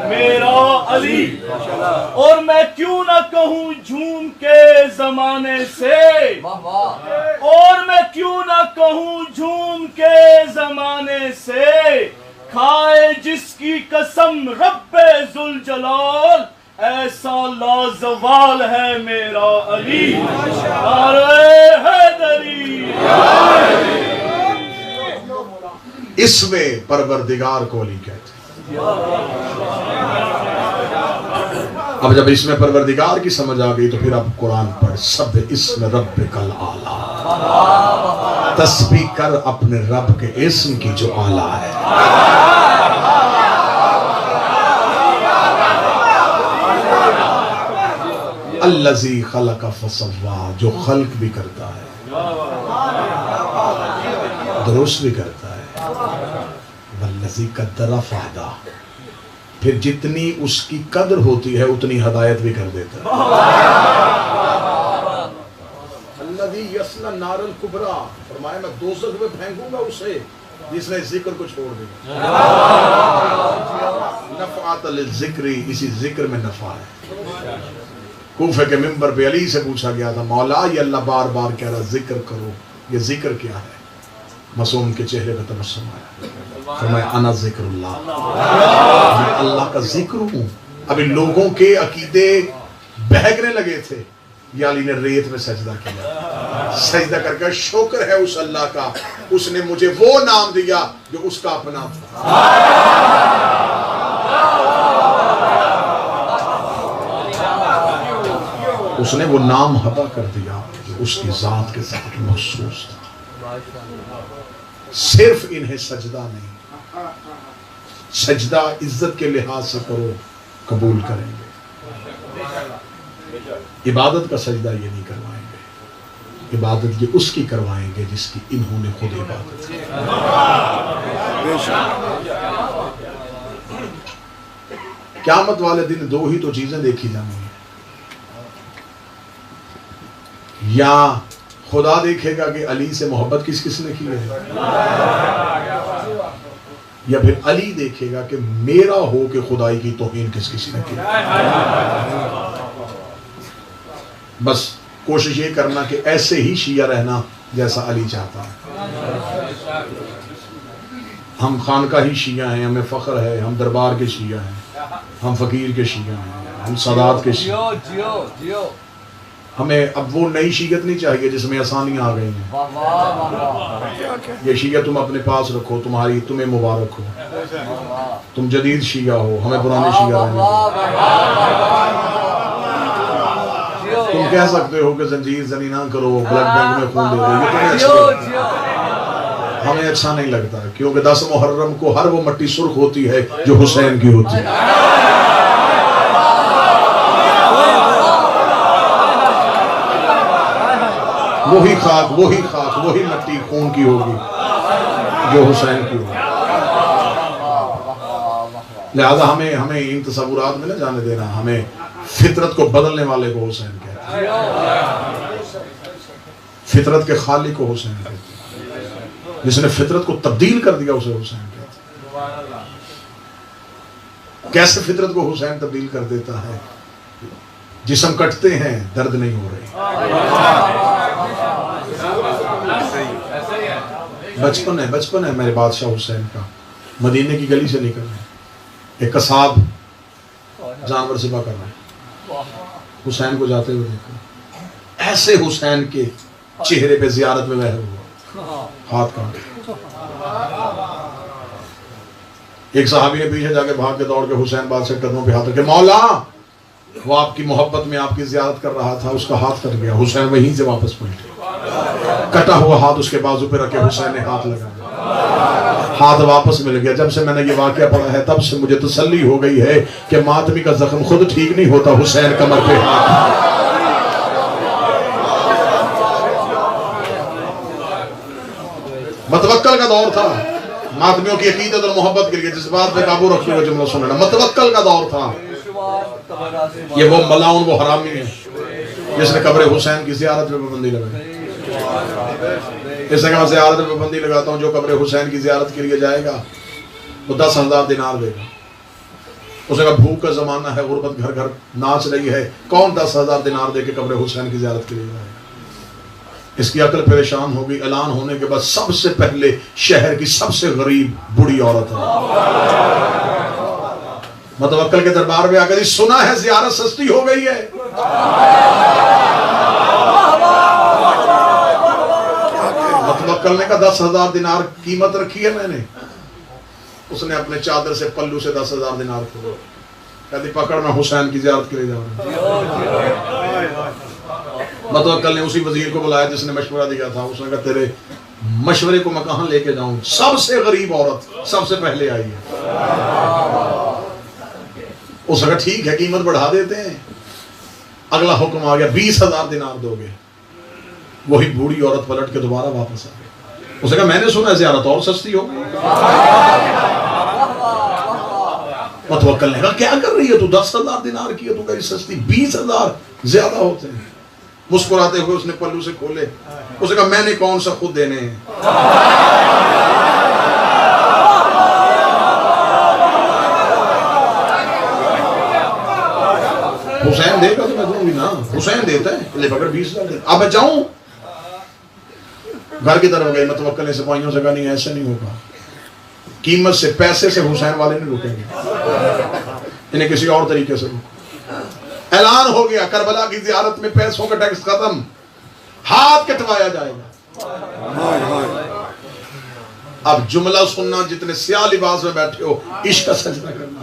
मेरा अली। और मैं क्यों ना कहूँ झूम के जमाने से, और मैं क्यों ना कहूँ झूम के जमाने से, खाए जिसकी कसम रब्बे जुल जलाल, ऐसा लाजवाल है मेरा अली। नारे हैदरी, इसमें परवरदिगार को अली कहते हैं। अब जब इसमें परवरदिगार की समझ आ गई तो फिर अब कुरान पढ़, सब इसमें रब कल आला, तस्बीह कर अपने रब के इस्म की जो आला है। अल्लज़ी खलक फसव्वा, जो खल्क भी करता है, दुरुस्त भी करता है। वल्लज़ी कद्दर फहदा, फिर जितनी उसकी कदर होती है उतनी हदायत भी कर देता है। अल्लज़ी यस्ला नारल कुबरा, फरमाया मैं दोज़ख में फेंकूंगा उसे जिसने जिक्र को छोड़ दिया। नफ़अत लिज़िक्री, इसी जिक्र में नफा है। कूफे के मिंबर पे अली से पूछा गया था, मौला ये अल्लाह बार बार कह रहा जिक्र करो, ये जिक्र क्या है? मासूम के चेहरे पे तबस्सुम आया, फरमाया अना जिक्रुल्लाह, मैं अल्लाह का जिक्र हूँ। अभी लोगों के अकीदे बहकने लगे थे, या अली ने रेत में सजदा किया, सजदा करके शुक्र है उस अल्लाह का, उसने मुझे वो नाम दिया जो उसका अपना था। उसने वो नाम हदा कर दिया जो उसकी जात के साथ महसूस था। सिर्फ इन्हें सजदा नहीं, सजदा इज्जत के लिहाज से करो, कबूल करेंगे। इबादत का सजदा ये नहीं करवाएंगे, इबादत ये उसकी करवाएंगे जिसकी इन्होंने खुद इबादत की। क़यामत वाले दिन दो ही तो चीजें देखी जानी है, या खुदा देखेगा कि अली से मोहब्बत किस किसने की है, या फिर अली देखेगा कि मेरा हो के खुदाई की तौहीन किस किसी ने की। बस कोशिश ये करना कि ऐसे ही शिया रहना जैसा अली चाहता है। हम खानका ही शिया हैं, हमें फख्र है, हम दरबार के शिया हैं, हम फकीर के शिया हैं, हम सादात के शिया। हमें अब वो नई शीयत नहीं चाहिए जिसमें आसानियां आ गई हैं। ये शिया तुम अपने पास रखो, तुम्हें मुबारक हो, तुम जदीद शिया हो, हमें पुराने शिया रहने दो। तुम कह सकते हो कि जंजीर जनी ना करो, ब्लड बैंक में खून दे दो, ये तुम्हें अच्छा लगता है, हमें अच्छा नहीं लगता, क्योंकि 10 मुहर्रम को हर वो मट्टी सुर्ख होती है जो हुसैन की होती है। वही खाक, वही मट्टी खून की होगी जो हुसैन की होगी। लिहाजा हमें इन तसव्वुरात में न जाने देना, हमें फितरत को बदलने वाले को हुसैन कहते हैं, फितरत के खालिक को हुसैन कहते हैं, जिसने फितरत को तब्दील कर दिया उसे हुसैन कहते हैं। कैसे फितरत को हुसैन तब्दील कर देता है? जिस्म कटते हैं, दर्द नहीं हो रही। बचपन है मेरे बादशाह हुसैन का, मदीने की गली से निकल रहे, एक कसाब जानवर सिबा कर रहा है, हुसैन को जाते हुए देखा। ऐसे हुसैन के चेहरे पे जियारत में बह हुआ, हाथ काट। एक सहाबी ने पीछे जाके भाग के दौड़ के हुसैन बादशाह के कदमों पे हाथ रखे, मौला वो आपकी मोहब्बत में आपकी जियारत कर रहा था, उसका हाथ कट गया। हुसैन वहीं से वापस पलटे, कटा हुआ हाथ उसके बाजू पे रखे हुसैन ने हाथ लगाया, हाथ वापस मिल गया। जब से मैंने ये वाकया पढ़ा है तब से मुझे तसल्ली हो गई है कि मातमी का जख्म खुद ठीक नहीं होता, हुसैन कमर पे हाथ। मतवक्कल का दौर था, मातमियों की अकीदत और मोहब्बत के लिए जिस बात पे काबू रखे हुए जुमला सुनना, मतवक्कल का दौर था। ये वो मलाउन वो हरामी है जिसने कब्र हुसैन की ज़ियारत पे पाबंदी लगाई। इसलिए मैं ज़ियारत पे पाबंदी लगाता हूँ, जो कब्र हुसैन की ज़ियारत के लिए जाएगा वो 10,000 दिनार देगा। उसे कहा भूख का जमाना है, गुर्बत घर घर नाच रही है, कौन 10,000 दिनार दे के कब्र हुसैन की ज़ियारत के लिए जाएगा? इसकी अकल परेशान होगी। ऐलान होने के बाद सबसे पहले शहर की सबसे गरीब बूढ़ी औरत है मतवक्कल के दरबार में आकर सुना है ज़ियारत सस्ती हो गई है। मतवक्कल ने कहा 10,000 दिनार कीमत रखी है मैंने। उसने अपने चादर से पल्लू से 10,000 दिनार खोले, कहती पकड़ मैं हुसैन की ज़ियारत के लिए जा रहा हूं। मतवक्कल ने उसी वजीर को बुलाया जिसने मशवरा दिया था। उसने कहा तेरे मशवरे को मैं कहां लेके जाऊं? सबसे गरीब औरत सबसे पहले आई है। उसने कहा ठीक है कीमत बढ़ा देते हैं। अगला हुक्म आ गया 20,000 दिनार दोगे। वही बूढ़ी औरत पलट के दोबारा वापस आ गई। उसने कहा मैंने सुना ज़ियारत और सस्ती हो गई। मतवक्कल ने कहा क्या कर रही है तू? 10,000 दिनार की है, तू कह सस्ती, 20,000 ज्यादा होते हैं। मुस्कुराते हुए उसने पल्लू से खोले। उसने कहा मैंने कौन सा खुद देने हैं। हुसैन देगा तो मैं दूंगी ना। हुसैन देता है, ले पकड़ 20,000 दे। अब मैं जाऊं? घर की तरफ गए। मतवक्कल ने सिपाहियों से कहा नहीं ऐसे नहीं होगा, कीमत से पैसे से हुसैन वाले नहीं रुकेंगे, इन्हें किसी और तरीके से रुको। ऐलान हो गया करबला की ज़ियारत में पैसों का टैक्स खत्म, हाथ कटवाया जाएगा। अब जुमला सुनना, जितने स्याह लिबास में बैठे हो, इश्क का सजदा करना।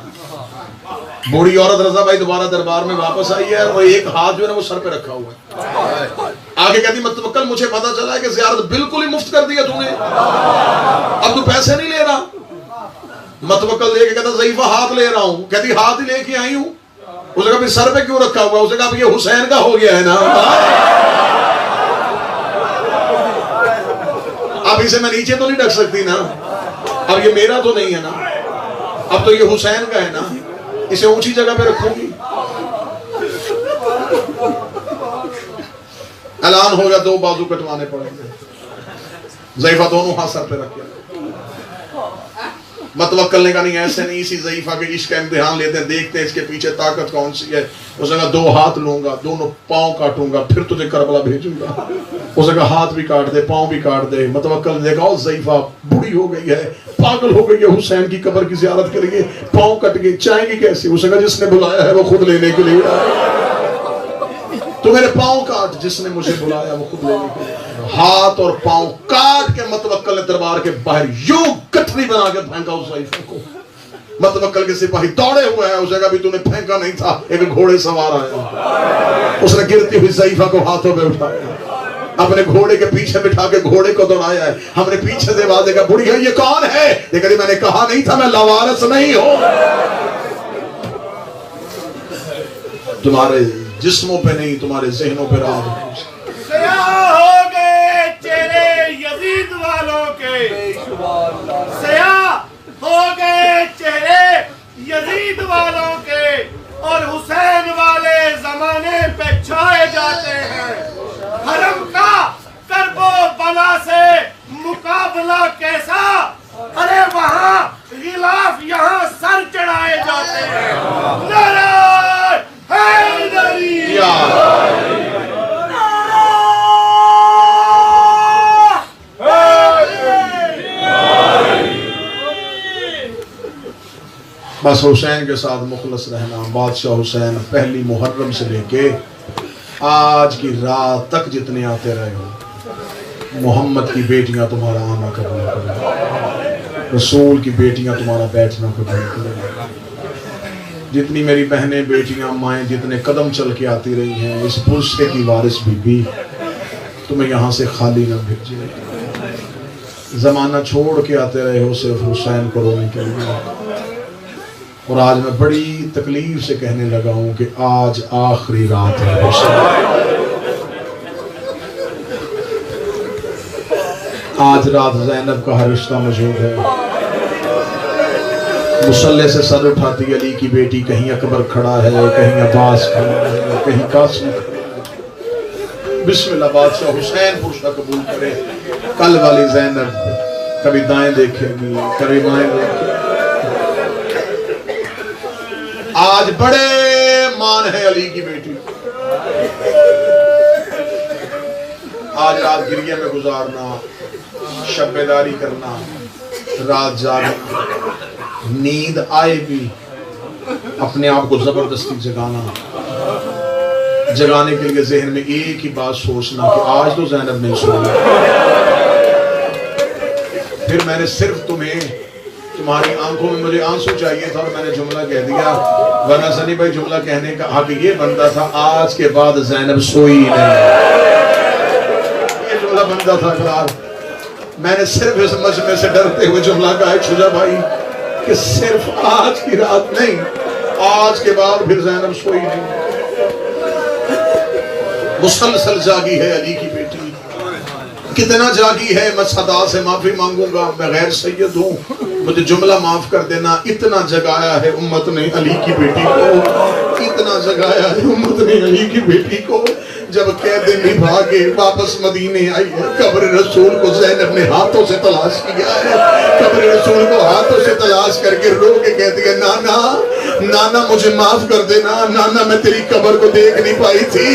बूढ़ी औरत रजा भाई दोबारा दरबार में वापस आई है और एक हाथ जो है वो सर पे रखा हुआ है। आगे कहती मतवक्कल मुझे पता चला है कि ज़ियारत बिल्कुल ही मुफ्त कर दिया तूने, अब तू पैसे नहीं ले रहा। मतवक्कल लेके कहता ज़ईफा हाथ ले रहा हूं। कहती हाथ ही लेके आई हूं। उसे कहा फिर सर पे क्यों रखा हुआ? उसे कहा ये हुसैन का हो गया है ना, अब इसे मैं नीचे तो नहीं रख सकती ना, अब ये मेरा तो नहीं है ना, अब तो ये हुसैन का है ना, इसे ऊंची जगह पे रखूंगी। ऐलान हो गया, 2 बाजू कटवाने पड़ेंगे। ज़ईफा दोनों हाथ सर पे रख दिया। मतवक्कल ने कहा नहीं ऐसे नहीं, इसी ज़ईफा के इश्क का इम्तिहान लेते हैं, देखते हैं इसके पीछे ताकत कौन सी है। उसने कहा 2 हाथ लूंगा, दोनों पांव काटूंगा, फिर तुझे करबला भेजूंगा। उसने कहा हाथ भी काट दे, पांव भी काट दे। मतवक्कल ने देखा ज़ईफा बूढ़ी हो गई है, पागल हो गई है हुसैन की कब्र की ज़ियारत के लिए, पांव कट गए, चाहेंगी कैसे? उसने कहा जिसने बुलाया है वो खुद लेने के लिए आया, तो मेरे पांव काट, जिसने मुझे बुलाया वो खुद लेने के लिए। हाथ और पांव काट के मतवक्कल ने दरबार के बाहर यूं गठरी बना के फेंका उस ज़ईफा को। मतवक्कल के सिपाही दौड़े हुए हैं, उस जगह भी तूने फेंका नहीं था, एक घोड़े सवार आया, उसने गिरती हुई ज़ईफा को हाथों में उठाया, अपने घोड़े के पीछे बिठा के घोड़े को दौड़ाया है। हमने पीछे से आवाज देखा बुढ़िया ये कौन है? लेकिन मैंने कहा नहीं था मैं लवारस नहीं हूं। तुम्हारे जिस्मों पे नहीं, तुम्हारे ज़हनों पे राज है। हो गए चेहरे यजीद वालों के, सयाह हो गए चेहरे यजीद वालों के, और हुसैन वाले जमाने पे छाए जाते हैं। हरम का करबो बला से मुकाबला कैसा, अरे वहां गिलाफ यहाँ सर चढ़ाए जाते हैं। नारे हैदरी, नारे बस हुसैन के साथ मुखलस रहना। बादशाह हुसैन पहली मुहर्रम से लेके आज की रात तक जितने आते रहे हो, मोहम्मद की बेटियां तुम्हारा आना कबूल करें, रसूल की बेटियां तुम्हारा बैठना कबूल करें। जितनी मेरी बहनें बेटियां माएँ जितने कदम चल के आती रही हैं, इस पुरस्ते की वारिस बीबी तुम्हें यहाँ से खाली ना भेजे। जमाना छोड़ के आते रहे हो सिर्फ हुसैन को रोने के लिए, और आज मैं बड़ी तकलीफ से कहने लगा हूं कि आज आखिरी रात है हुसैन। आज रात ज़ैनब का हर रिश्ता मौजूद है। मुसल्ले से सर उठाती अली की बेटी, कहीं अकबर खड़ा है, कहीं अब्बास खड़ा है, कहीं कासिम खड़ा है। बिस्मिल्लाह, बादशाह हुसैन पुरुषा कबूल करे। कल वाली ज़ैनब कभी दाएं देखेगी, कभी बाएं देखेगी। आज बड़े मान है अली की बेटी। आज रात गिरिया में गुजारना, शब्बेदारी करना, रात जागना, नींद आए भी अपने आप को जबरदस्ती जगाना, जगाने के लिए जहन में एक ही बात सोचना कि आज तो ज़ैनब नहीं सोई। फिर मैंने सिर्फ तुम्हारी आंखों में मुझे आंसू चाहिए था और मैंने जुमला कह दिया, वरना सनी भाई जुमला कहने का हक ये बनता था, आज के बाद ज़ैनब सोई नहीं। ये जुमला बनता था करार। मैंने सिर्फ इस मजमे से डरते हुए जुमला कहा है शुजा भाई कि सिर्फ आज की रात नहीं, आज के बाद फिर ज़ैनब सोई नहीं। मुसलसल जागी है अली की बेटी। कितना जागी है, मैं सदा से माफी मांगूंगा, मैं गैर सैयद हूँ, मुझे जुमला माफ कर देना। इतना जगाया है उम्मत ने अली की बेटी को, इतना जगाया है उम्मत ने अली की बेटी को। जब कैदे निभा के वापस मदीने आई है, कब्र रसूल को ज़ैनब ने हाथों से तलाश किया है। कब्र रसूल को हाथों से तलाश करके रो के कहती है, नाना नाना मुझे माफ कर देना, नाना मैं तेरी कब्र को देख नहीं पाई थी,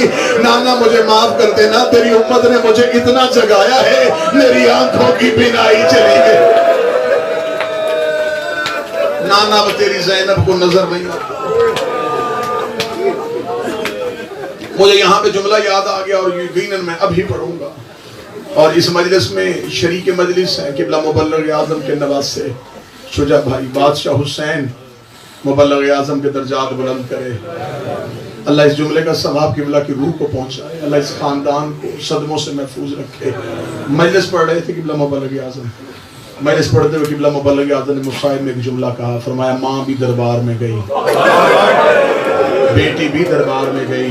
नाना मुझे माफ कर देना, तेरी उम्मत ने मुझे इतना जगाया है, मेरी आंखों की बिनाई चली गई। नाना अब तेरी ज़ैनब को नजर नहीं आता। मुझे यहाँ पे जुमला याद आ गया और यकीनन मैं अभी पढ़ूंगा। और इस मजलिस में शरीक मजलिस है किबला मुबल्लिग आज़म के नवासे शुजा भाई बादशाह हुसैन, मुबल्लिग आज़म के दर्जात बुलंद करे। अल्लाह इस जुमले का सवाब किबला की रूह को पहुंचाए। अल्लाह इस खानदान को सदमों से महफूज रखे। मजलिस पढ़ रहे थे किबला मुबल्लिग आज़म, मजलिस पढ़ते हुए किबला मुबल्लिग आज़म ने मुसाहिब में एक जुमला कहा, फरमाया माँ भी दरबार में गई, बेटी भी दरबार में गई,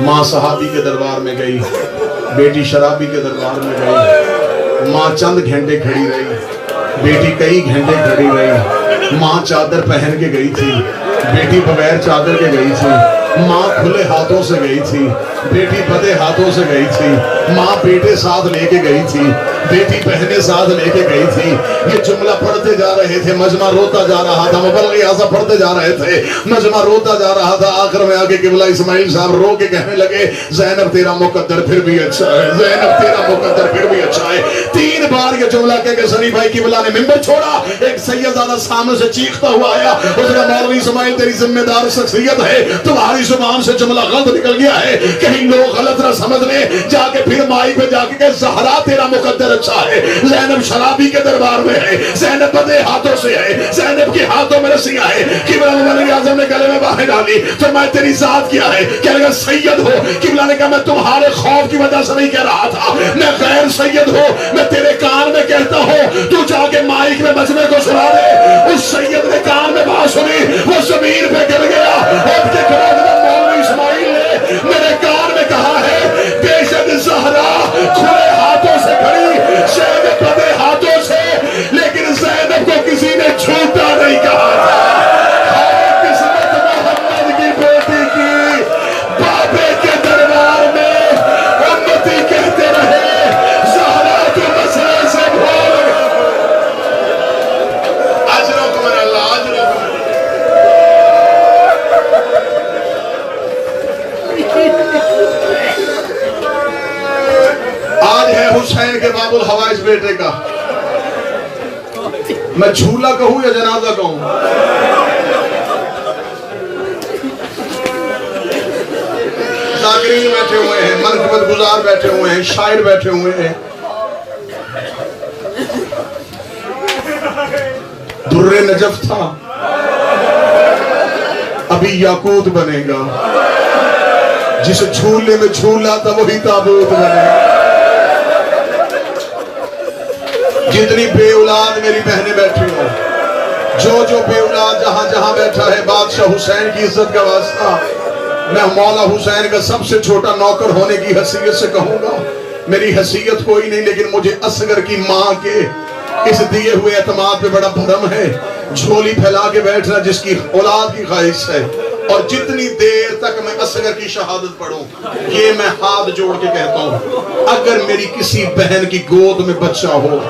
माँ सहाबी के दरबार में गई, बेटी शराबी के दरबार में गई, माँ चंद घंटे खड़ी रही, बेटी कई घंटे खड़ी रही, माँ चादर पहन के गई थी, बेटी बगैर चादर के गई थी, माँ खुले हाथों से गई थी, बेटी बंधे हाथों से गई थी, माँ बेटे साथ लेके गई थी, बेटी बहने साथ लेके गई थी। ये जुमला पढ़ते जा रहे थे, मजमा रोता जा रहा था, मुबल्लिग आज़म पढ़ते जा रहे थे, मजमा रोता जा रहा था। आखिर में आके किबला इस्माइल साहब रो के कहने लगे, ज़ैनब तेरा मुकद्दर फिर भी अच्छा है, ज़ैनब तेरा मुकद्दर फिर भी अच्छा है। 3 बार ये जुमला कह के सनी भाई किबला ने मिंबर छोड़ा। एक सैयदजादा सामने से चीखता हुआ आया, उसने मौलवी इस्माइल तेरी जिम्मेदार शख्सियत है, तुम्हारी जुबान से जुमला गलत निकल गया है, कहीं लोग गलत ना समझ ले। जाके फिर माई पे जाके कहे, ज़हरा तेरा मुकद्दर अच्छा है, ज़ैनब शराबी के दरबार में है, ज़ैनब बंधे हाथों से है, ज़ैनब के हाथों में रस्सियां है। किबला मुबल्लिग आज़म ने गले में बाहें डाली, तो मैं तेरी जात क्या है, क्या लगा सैयद हो? किबला ने कहा मैं तुम्हारे खौफ की वजह से नहीं कह रहा था, मैं गैर सैयद हो, मैं तेरे कान में कहता हूँ, तू जाके माइक में मजमे को सुना दे। उस सैयद ने कान में बात सुनी, वो जमीन पे गिर गया। उसके खिलाफ मौलवी इस्माइल ने मेरे कान में कहा है, बेशक ज़हरा खुले हाथों से खड़ी, ज़ैनब बंधे हाथों से, लेकिन ज़ैनब को किसी ने झूठा नहीं कहा था। किस्मत मोहम्मद की बेटी की बाबे के दरबार में उम्मती कहते रहे, ज़हरा के मसले से भूल अजरकुम अल्लाह अजरकुम। आज है हुसैन के बाबुल हवाइज बेटे का मैं झूला कहूं या जनाजा कहूं? जाकिरीन बैठे हुए हैं, मनकबत गुजार बैठे हुए हैं, शायर बैठे हुए हैं। दुर्रे नजफ था, अभी याकूत बनेगा। जिस झूले में झूला था वही ताबूत बनेगा। जितनी बेऔलाद मेरी बहनें बैठी हो, जो बेऔलाद जहां जहां बैठा है, बादशाह हुसैन की इज्जत का वास्ता मैं मौला हुसैन का सबसे छोटा नौकर होने की हैसियत से कहूंगा, मेरी हैसियत कोई नहीं, लेकिन मुझे असगर की मां के इस दिए हुए एतमाद पे बड़ा भरम है। झोली फैला के बैठना जिसकी औलाद की ख्वाहिश है, और जितनी देर तक मैं असगर की शहादत पढ़ूं, ये मैं हाथ जोड़ के कहता हूं, अगर मेरी किसी बहन की गोद में बच्चा हो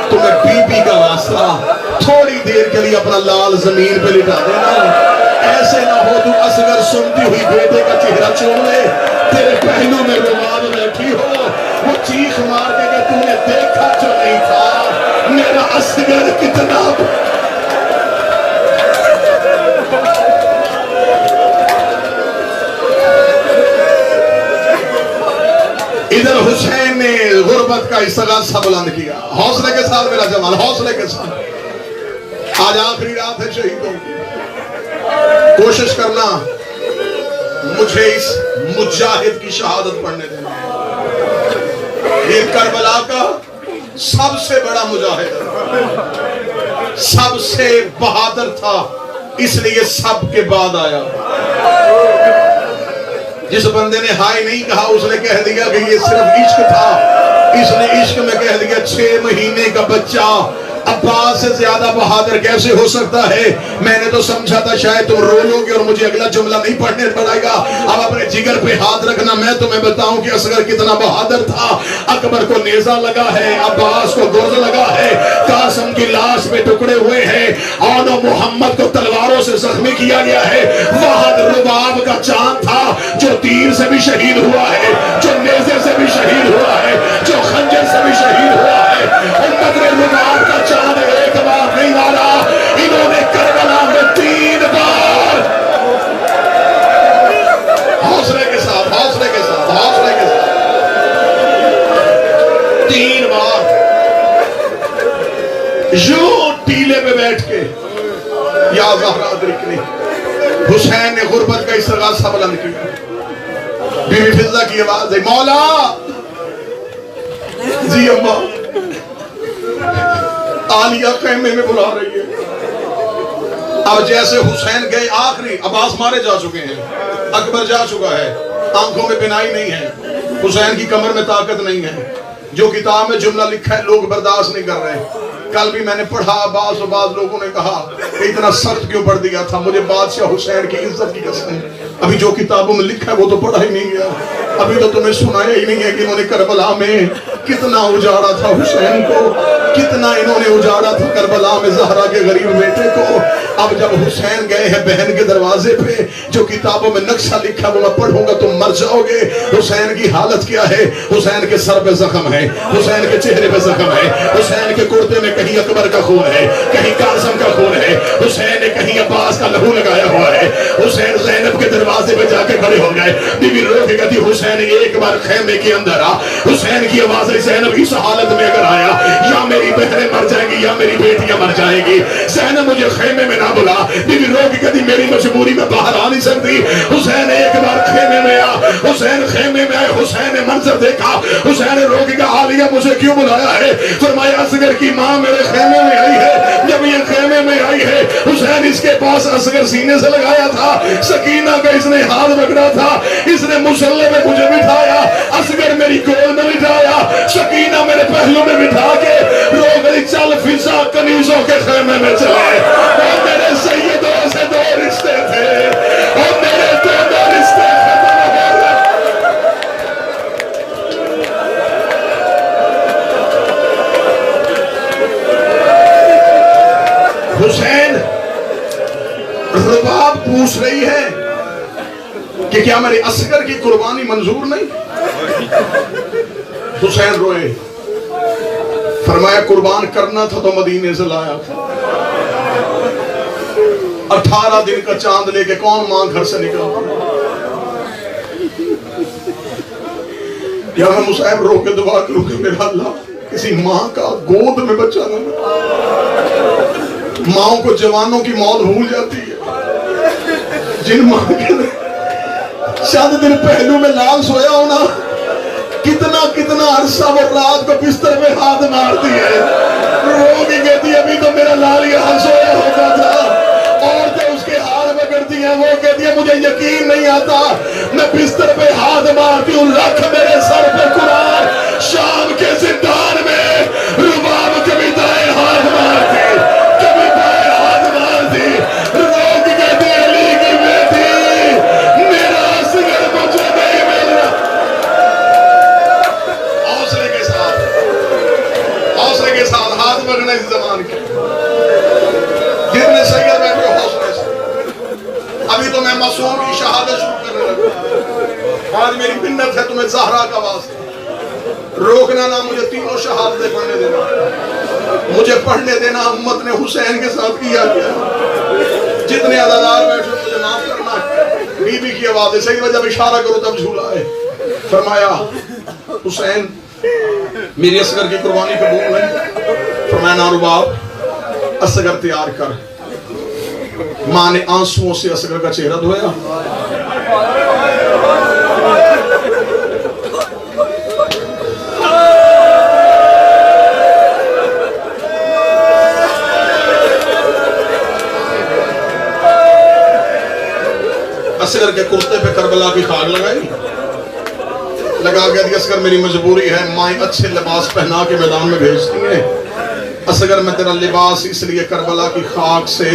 तो मैं बीबी का वास्ता थोड़ी देर के लिए अपना लाल जमीन पे लिटा देना। ऐसे ना हो तू असगर सुनती हुई बेटे का चेहरा चूम ले, तेरे पहलू में रुमाल बैठी हो, वो चीख मार के कि तूने देखा जो नहीं था मेरा असगर कितना। इधर हुसैन ने गुर्बत का इस्तगासा बुलंद किया, हौसले के साथ मेरा जवान, हौसले के साथ। आज आखिरी रात है शहीदों की, कोशिश करना मुझे इस मुजाहिद की शहादत पढ़ने देना। ये करबला का सबसे बड़ा मुजाहिद, सबसे बहादुर था, इसलिए सबके बाद आया। जिस बंदे ने हाय नहीं कहा उसने कह दिया कि ये सिर्फ इश्क था, इसने इश्क में कह दिया 6 महीने का बच्चा अब्बास से ज्यादा बहादुर कैसे हो सकता है। मैंने तो समझा था शायद तुम रो लोगे और मुझे अगला जुमला नहीं पढ़ने पड़ेगा। अब अपने जिगर पे हाथ रखना, मैं तुम्हें बताऊं कि असगर कितना बहादुर था। अकबर को नेजा लगा है, अब्बास को गुर्ज लगा है, कासिम की लाश पे टुकड़े हुए हैं, और मोहम्मद को तलवारों से जख्मी किया गया है। वहाद रुबाब का चांद था जो तीर से भी शहीद हुआ है, जो नेजे से भी शहीद हुआ है, जो खंजर से भी शहीद हुआ है। रुबाब का चांद एक बार नहीं मारा, इन्होंने करबला में 3 बार। हौसले के साथ, हौसले के साथ, हौसले के साथ 3 बार यूं टीले पे बैठ के या ज़हरा अदरिकनी, हुसैन ने गुर्बत का इस्तगासा बुलंद किया। बीवी फिजा की आवाज है, मौला जी अम्मा आलिया खेमे में बुला रही है। अब जैसे हुसैन गए आखिरी, अब्बास मारे जा चुके हैं, अकबर जा चुका है, आंखों में बिनाई नहीं है, हुसैन की कमर में ताकत नहीं है, जो किताब में जुमला लिखा है लोग बर्दाश्त नहीं कर रहे। कल भी मैंने पढ़ा, बाद लोगों ने कहा कि इतना सख्त क्यों पढ़ दिया था। मुझे बादशाह हुसैन की इज्जत की कसम, अभी जो किताबों में लिखा है वो तो पढ़ा ही नहीं गया। अभी तो तुम्हें सुनाया ही नहीं है कि इन्होंने करबला में कितना उजाड़ा था हुसैन को, कितना इन्होंने उजाड़ा था करबला में ज़हरा के गरीब बेटे को। अब जब हुसैन गए हैं बहन के दरवाजे पे, जो किताबों में नक्शा लिखा वो मैं पढ़ूंगा तुम मर जाओगे। हुसैन की हालत क्या है? हुसैन के सर पे जख्म है, हुसैन के चेहरे पे जख्म है, हुसैन के कुर्ते में कहीं अकबर का खून है, कहीं कासिम का खून है, हुसैन ने कहीं अब्बास का लहू लगाया हुआ है। हुसैन ज़ैनब के दरवाजे पे जाके खड़े हो गए। बीवी रो के कहती हुसैन एक बार खेमे के अंदर आ। हुसैन की आवाज है, ज़ैनब इस हालत में अगर आया या मेरी बहनें मर जाएंगी या मेरी बेटियां मर जाएंगी, ज़ैनब मुझे खेमे में ना बुला। बीवी रो के कहती मेरी मजबूरी में बाहर आ नहीं सकती। हुसैन एक बार खेमे में आ। हुसैन खेमे में आए, हुसैन ने मंजर देखा, हुसैन ने रो के कहा आलिया मुझे क्यों बुलाया है? फरमाया असगर की माँ मेरे खेमे में आई है। जब ये खेमे में आई है, हुसैन इसके पास असगर सीने से लगाया था, सकीना का इसने हाथ पकड़ा था, इसने मुसल्ले में मुझे बिठाया, असगर मेरी गोद में बिठाया, सकीना मेरे पहलू में बिठा के रो गई चल फिजा कनीजों के खेमे में चले। और मेरे सैयदों से 2 रिश्ते थे और मेरे 2 रिश्ते हुसैन रुबाब पूछ रही है कि क्या मेरे असगर की कुर्बानी मंजूर नहीं? हुसैन रोए, फरमाया कुर्बान करना था तो मदीने से लाया था। 18 दिन का चांद लेके कौन मां घर से निकला? या मैं मुसाहिब रो के दुआ करूं कि मेरा अल्लाह किसी मां का गोद में बच्चा ना। माओ को जवानों की मौत भूल जाती है। जिन मां के चंद दिन पहलू में लाल सोया होना, कितना कितना अरसा वो रात को बिस्तर में हाथ मारती है, रोगी कहती अभी तो मेरा लाल यहाँ सोया होता था। औरतें उसके हाथ पकड़ती हैं, वो कहती है मुझे यकीन नहीं आता, मैं बिस्तर पे हाथ मारती हूँ, रख मेरे सर पे कुरान। शाम के जिंदान में रुबाब कभी दाएं हाथ मारती, कभी बाएं हाथ मारती, रोगी कहती अली की बेटी मेरा असगर मुझे नहीं मिल रहा। हौसले के साथ हाथ पकड़ने इस जमान के गिरने सैयद बैठे हौसले से। अभी तो मैं मासूम की शहादत शुरू करने लगा। आज मेरी मिन्नत है तुम्हें ज़हरा का वास्ता, रोकना ना मुझे तीनों शहादतें पढ़ने देना, मुझे पढ़ने देना उम्मत ने हुसैन के साथ किया गया। जितने अज़ादार बैठे मुझे माफ करना। बीबी की आवाज़ है, सही वजह इशारा करो तब झूला है। फरमाया हुसैन मेरी असगर की कुर्बानी कबूल नहीं। फरमाया ना रुबाब असगर तैयार कर। मां ने आंसुओं से असगर का चेहरा धोया। असगर के कुर्ते पे करबला की खाक लगाई, लगा के दिया असगर मेरी मजबूरी है, माएं अच्छे लिबास पहना के मैदान में भेजती हैं। असगर मैं तेरा लिबास इसलिए करबला की खाक से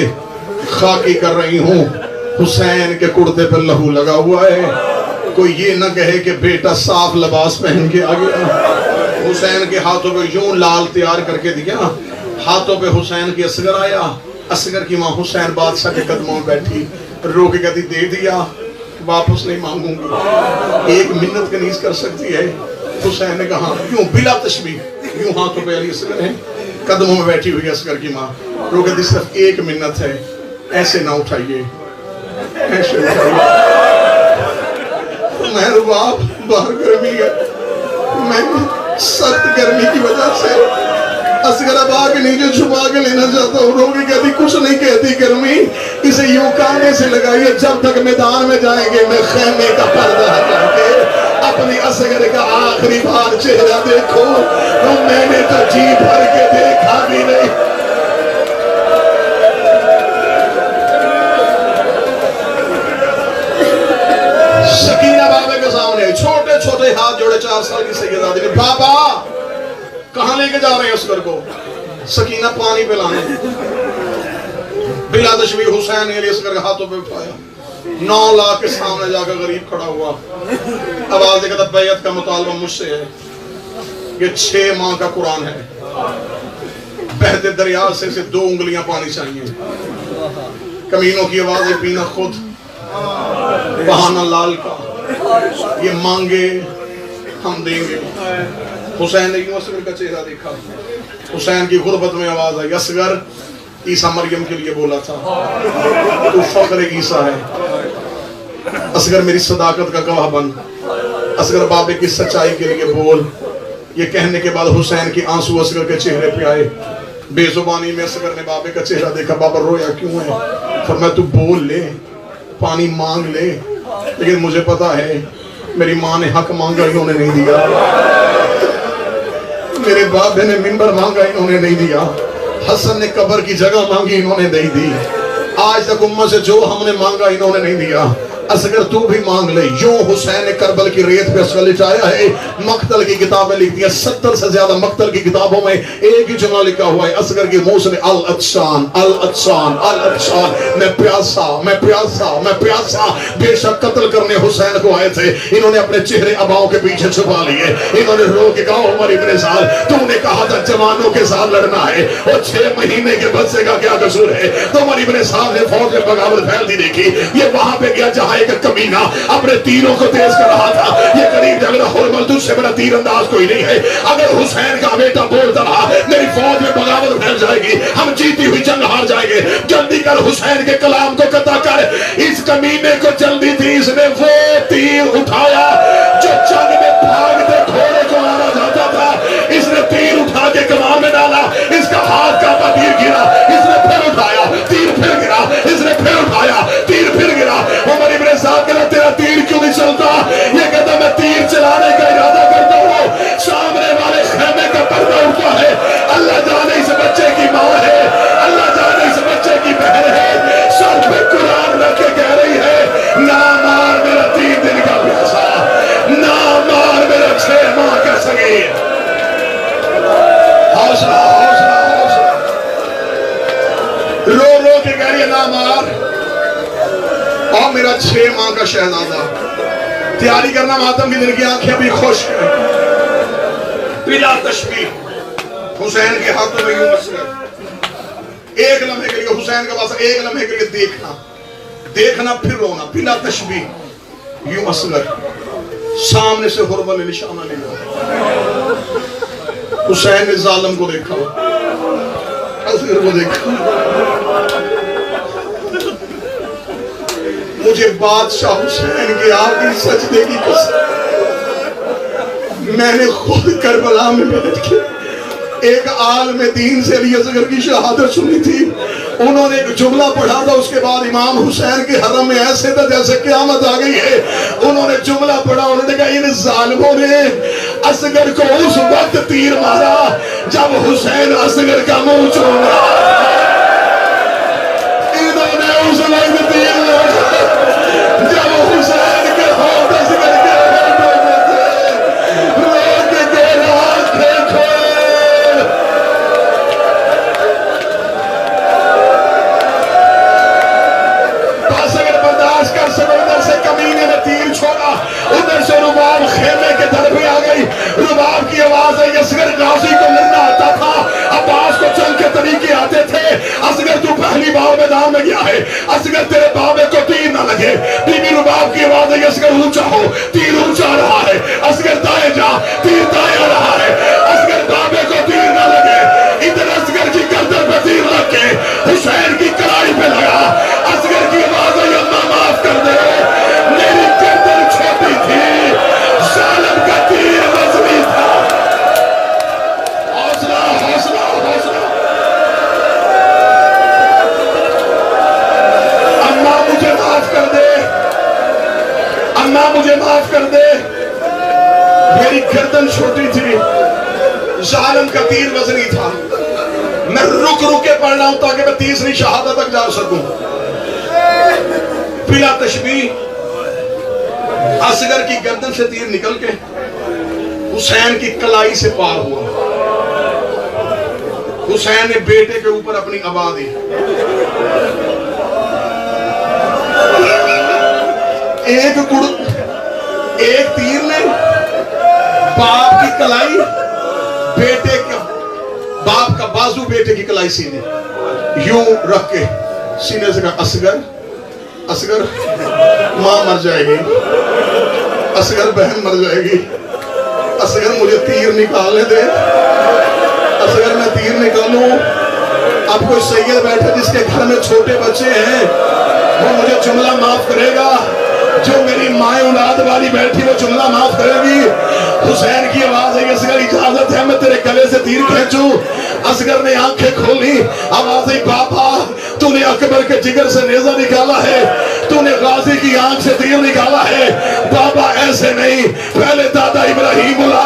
खाकी कर रही हूँ, हुसैन के कुर्ते पर लहू लगा हुआ है। कोई ये न कहे कि बेटा साफ लिबास पहन के आ गया। हुसैन के हाथों पे यूं लाल तैयार करके दिया, हाथों पे हुसैन की असगर आया। असगर की माँ हुसैन बादशाह के कदमों में बैठी, रो के कहती दे दिया, वापस नहीं मांगूंगी। एक मिन्नत कनीज कर सकती है। हुसैन ने कहा यूं बिला तशबीह, यूं हाथों पे अली असगर है, कदमों में बैठी हुई असगर की माँ रो के सिर्फ एक मिन्नत है, ऐसे ना उठाइए, ऐसे उठाइए। मैं रुबाब बाहर गर्मी है, मैं सख्त गर्मी की वजह से असगर अबा के नीचे छुपा के लेना चाहता हूँ। रोगी कहती कुछ नहीं कहती गर्मी, इसे यूं कांधे से लगाइए, जब तक मैदान में जाएंगे मैं खेमे का पर्दा हटा के अपनी असगर का आखिरी बार चेहरा देखो। तो मैंने तो जी भर के देखा भी नहीं। सकीना बाबे के सामने छोटे छोटे हाथ जोड़े, 4 साल की सैयदादी ने, बाबा कहां लेके जा रहे हैं असगर को? सकीना पानी पिलाने। बिला तशबीह हुसैन ने असगर के हाथों पे उठाया, 9 लाख के सामने जाकर गरीब खड़ा हुआ, आवाज देकर बैयत का मुतालबा मुझसे है। ये 6 माह का कुरान है, बहते दरिया से 2 उंगलियां पानी चाहिए। कमीनों की आवाज है, पीना खुद, बहाना लाल का, ये मांगे हम देंगे। हुसैन ने असगर का चेहरा देखा, हुसैन की गुर्बत में आवाज आई, असगर ईसा मरियम के लिए बोला था, तू फख्र ईसा है। असगर मेरी सदाकत का गवाह बन, असगर बाबे की सच्चाई के लिए बोल। ये कहने के बाद हुसैन की आंसू असगर के चेहरे पे आए। बेजुबानी में असगर ने बाबे का चेहरा देखा, बाबा रोया क्यों है? फरमाया तू बोल ले, पानी मांग ले, लेकिन मुझे पता है मेरी माँ ने हक मांगा, इन्होंने नहीं दिया। मेरे बाबे ने मिंबर मांगा, इन्होंने नहीं दिया। हसन ने कब्र की जगह मांगी, इन्होंने नहीं दी। आज तक उम्मत से जो हमने मांगा इन्होंने नहीं दिया। असगर तू भी मांग ले। यूं हुसैन ने करबल की रेत पे असगर लिटाया है। मक्तल की किताबें लिख दी है, 70 से ज्यादा मक्तल की किताबों में एक ही जुमला लिखा हुआ है असगर की मुंह से, अल अत्सान अल अत्सान अल अत्सान, मैं प्यासा मैं प्यासा मैं प्यासा। बेशक कत्ल करने हुसैन को आए थे, इन्होंने अपने चेहरे अबाओं के पीछे छुपा लिए। इन्होंने रो के कहा उमर इब्ने साल तूने कहा था जवानों के साथ लड़ना है, और 6 महीने के बच्चे का क्या कसूर है? तो उमर इब्ने साल ने फौज में बगावत फैलती देखी, ये वहां पे गया जहां एक कमीना अपने तीरों को तेज कर रहा था। ये करीब जब हुरमल तुझसे बड़ा तीर अंदाज कोई नहीं है। अगर हुसैन का बेटा बोलता रहा मेरी फौज में बगावत फैल जाएगी, हम जीती हुई जंग हार जाएंगे, जल्दी कर हुसैन के कलाम को कता कर। इस कमीने को जल्दी थी, इसने वो तीर उठाया जो जंग में भागते घोड़े को मारा जाता था। इसने तीर उठा के कमान में डाला, इसका हाथ का तीर गिरा, इसने फिर उठाया, तीर फिर गिरा, इसने फिर उठाया, तीर फिर गिरा। उमर इब्ने साद कहता तेरा तीर क्यों नहीं चलता? ये कहता मैं तीर चलाने का इरादा करता हूँ, सामने वाले खेमे का पर्दा उठता है। अल्लाह जाने इस बच्चे की माँ है, अल्लाह जाने इस बच्चे की बहन है, सर पे कुरान रख के कह रही है ना मार मेरा 3 दिन का प्यासा, ना मार मेरा 6 माह का सगीर। हौसला हौसला हौसला, रो रो के कह रही है ना मार। और मेरा 6 माह का शहजादा, तैयारी करना मातम की दिन की आंखें अभी खुश है। बिला तशबीह हुसैन के हाथों में यूं मसले, एक लम्हे के लिए हुसैन के पास, एक लम्हे के लिए देखना देखना फिर रोना। बिला तशबीह यूं मसले, सामने से हुरमल ने निशाना लिया। हुसैन ने जालिम को देखा, असगर को देखा। मुझे बादशाह हुसैन के आखिरी सजदे की कसम, मैंने खुद करबला में बैठ के एक आलम दीन से अली असगर की शहादत सुनी थी। उन्होंने एक जुमला पढ़ा था, उसके बाद इमाम हुसैन के हरम में ऐसे था जैसे क़यामत आ गई है। उन्होंने जुमला पढ़ा, उन्होंने कहा इन जालिमों ने असगर को उस वक्त तीर मारा जब हुसैन असगर का मुंह चूम रहा। इन्होंने उस वक्त तीर मारा जब हुसैन के होंठ असगर के होंठों में थे। रोक के रात देखो, कर सको। उधर से कमीने ने तीर छोड़ा, उधर से रुबाब खेमे के दर पे आ गई। रुबाब की आवाज आई, असगर गाजी को लड़ना आता था, अब्बास को चल के तरीके आते थे। असगर तू पहली बार मैदान में गया है, असगर तेरे बाबे को तीर ना लगे। बीबी रुबाब की आवाज आई, असगर ऊंचा हो, तीर ऊंचा रहा है। असगर दाएं जा, तीर दाएं आ रहा है। असगर बाबे को तीर ना लगे। इधर असगर की गर्दन पे तीर लग के हुसैन की कलाई पे लगा। असगर की आवाज आई, अम्मा माफ कर दे, मेरी गर्दन छोटी थी, जालिम का तीर वज़नी था। हौसला हौसला हौसला। अम्मा मुझे माफ कर दे, अम्मा मुझे माफ कर दे, मेरी गर्दन छोटी थी, जालिम का तीर वज़नी था। मैं रुक रुक के पढ़ रहा हूं ताकि मैं तीसरी शहादत तक जा सकूं। बिला तशबीह असगर की गर्दन से तीर निकल के हुसैन की कलाई से पार हुआ। हुसैन ने बेटे के ऊपर अपनी आबा दी। एक तीर ने बाप की कलाई, बेटे का बाप का बाजू बेटे की कलाई सीधी यूं रख के सीने से कहा, असगर असगर मां मर जाएगी, असगर बहन मर जाएगी, असगर मुझे तीर निकालने दे, असगर मैं तीर निकालूं। अब कोई सैयद बैठे जिसके घर में छोटे बच्चे हैं, वो मुझे जुमला माफ करेगा। जो मेरी माए औलाद वाली बैठी वो जुमला माफ करेगी। हुसैन की आवाज आई, असगर इजाजत है मैं तेरे गले से तीर खींचूं। असगर ने आंखें खोली, आवाज आई, पापा तूने अकबर के जिगर से नेजा निकाला है, तूने गाजी की आंख से तीर निकाला है। बाबा ऐसे नहीं, पहले दादा इब्राहिम बुला,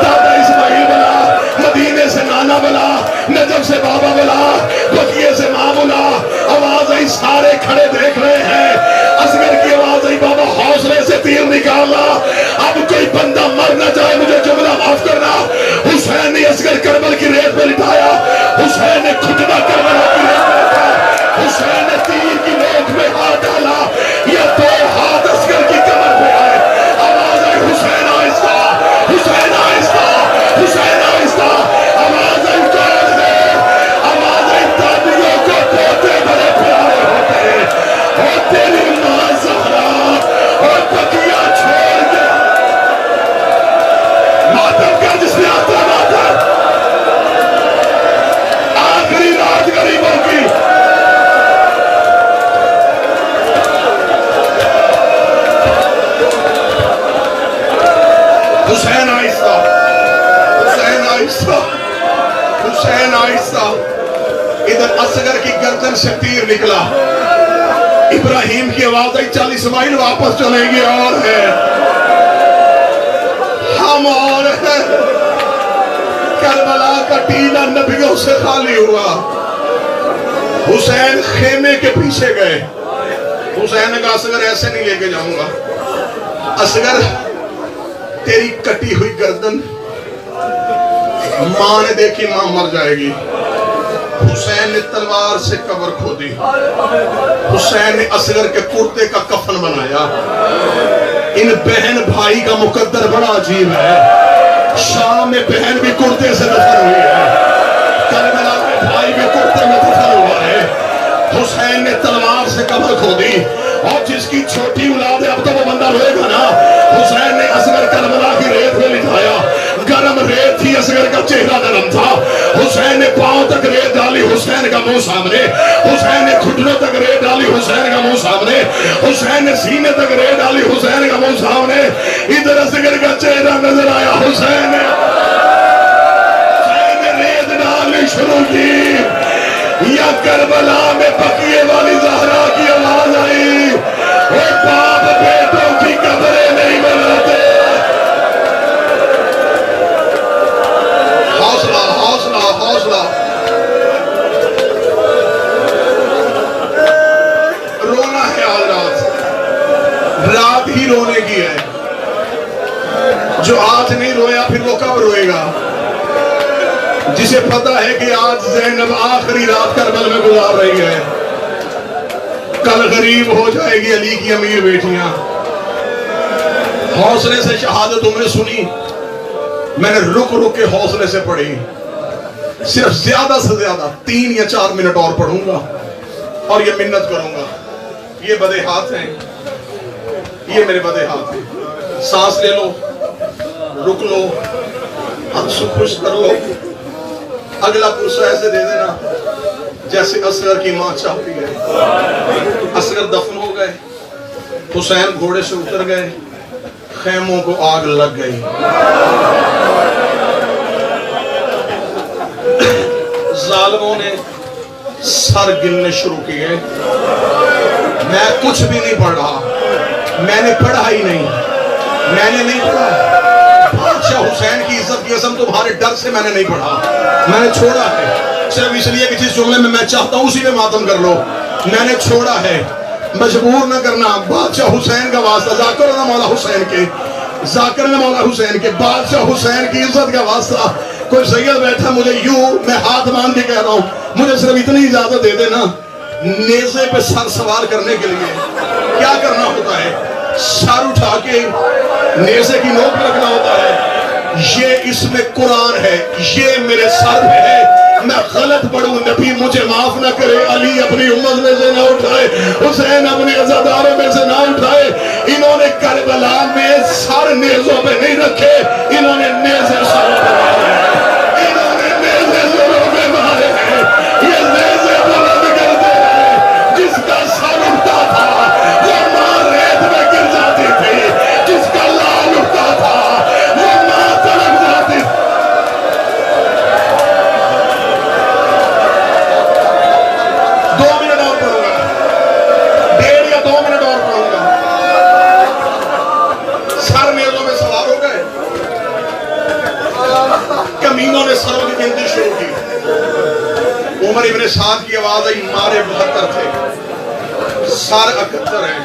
दादा इस्माइल बुला, मदीने से नाना बुला, नजब से बाबा बुला, बकिए से माँ बुला। आवाज आई, सारे खड़े देख रहे हैं। असगर की आवाज आई, बाबा हौसले से तीर निकालना, अब कोई बंदा मर न जाए, मुझे जुमला माफ करना। हुसैन ने असगर करबल की रेत पे लिटाया, हुसैन ने खुटना करबला की रेत पे लिटाया, हुसैन ने तीर की नोक में हाथ डाला, ये 2 हाथ असगर की कमर पे आए। आवाज आई, हुसैन आहिस्ता, हुसैन आहिस्ता, हुसैन आहिस्ता, इधर असगर की गर्दन से तीर निकला। इब्राहिम की आवाज आई, चल इस्माइल वापस चलेंगे। और है हम और है। करबला का टीला नबियों से खाली हुआ। हुसैन खेमे के पीछे गए। हुसैन ने कहा असगर ऐसे नहीं लेके जाऊंगा। असगर तेरी कटी हुई गर्दन मां ने देखी, मां मर जाएगी। हुसैन ने तलवार से कब्र खोदी। हुसैन ने असगर के कुर्ते का कफन बनाया। इन बहन भाई का मुकद्दर बड़ा अजीब है। शाम में बहन भी कुर्ते से दफन हुई है, करबला में भाई भी कुर्ते में दफन हुआ है। हुसैन ने तलवार से कब्र खोदी, और जिसकी छोटी औलाद है अब तो वो बंदा रोएगा ना। हुसैन ने असगर करबला की रेत में लिटाया। गर्म रेत थी, असगर का चेहरा नरम था। हुसैन ने पांव तक रेत डाली, हुसैन का मुंह सामने। हुसैन ने घुटनों तक रेत डाली, हुसैन का मुंह सामने। हुसैन ने सीने तक रेत डाली, हुसैन का मुंह सामने। इधर असगर का चेहरा नजर आया। हुसैन ने रेत डालनी शुरू की। या करबला में बकिए वाली ज़हरा की आवाज आई, वो बाप बेटों की कब्रें नहीं बनाते। हौसला हौसला हौसला। रोना है आज रात ही रोने की है। जो आज नहीं रोया फिर वो कब रोएगा? जिसे पता है कि आज ज़ैनब आखिरी रात करबल में गुजार रही है, कल गरीब हो जाएगी अली की अमीर बेटियां। हौसले से शहादत उन्हें सुनी, मैंने रुक रुक के हौसले से पढ़ी। सिर्फ ज्यादा से ज्यादा 3 या 4 मिनट और पढ़ूंगा और ये मिन्नत करूंगा। ये बदे हाथ हैं, ये मेरे बदे हाथ हैं। सांस ले लो, रुक लो, आंसू खुश कर लो। अगला पुरसा ऐसे दे देना जैसे असगर की मां चाहती है। असगर दफन हो गए, हुसैन घोड़े से उतर गए, खेमों को आग लग गई। जालिमों ने सर गिनने शुरू किए। मैं कुछ भी नहीं पढ़ रहा, मैंने पढ़ा ही नहीं, मैंने नहीं पढ़ा। बादशाह हुसैन की इज्जत की कसम तुम्हारे डर से मैंने नहीं पढ़ा, मैंने छोड़ा है सिर्फ इसलिए कि जिस जुमले में मैं चाहता हूं उसी में मातम कर लो। मैंने छोड़ा है, मजबूर न करना। बादशाह हुसैन का वास्ता, जाकर ना मौला हुसैन के, जाकर ना मौला हुसैन के, बादशाह हुसैन की इज्जत का वास्ता। कोई सैयद बैठा, मुझे यूं मैं हाथ मान के कह रहा हूं, मुझे सिर्फ इतनी इजाजत दे देना, नेज़े पे सर सवार करने के लिए क्या करना होता है? सर उठा के नेज़े की नोक रखना होता है। ये इसमें कुरान है, ये मेरे सर पे है। मैं गलत पढ़ूं, नबी मुझे माफ ना करे। अली अपनी उम्मत में से ना उठाए, हुसैन अपने अज़ादारों में से ना उठाए। इन्होंने करबला में सर नेज़ों पे नहीं रखे, इन्होंने नेज़े सरों पे मारे हैं। इन्होंने नेज़े सरों पे मारे हैं। ये नेज़े बुलंद करते हैं। जिसका सर उठता था वो मां रेत में गिर जाती थी, जिसका लाल उठता था वो मां तड़प जाती थी। 2 मिनट और पढ़ूंगा, 1.5 या 2 मिनट और पढ़ूंगा। सर नेज़ों में सवार हो गए, कमीनों ने सरों की गिनती शुरू की। उमर इब्ने साद की आवाज आई, मारे 72 थे, सर 71 है,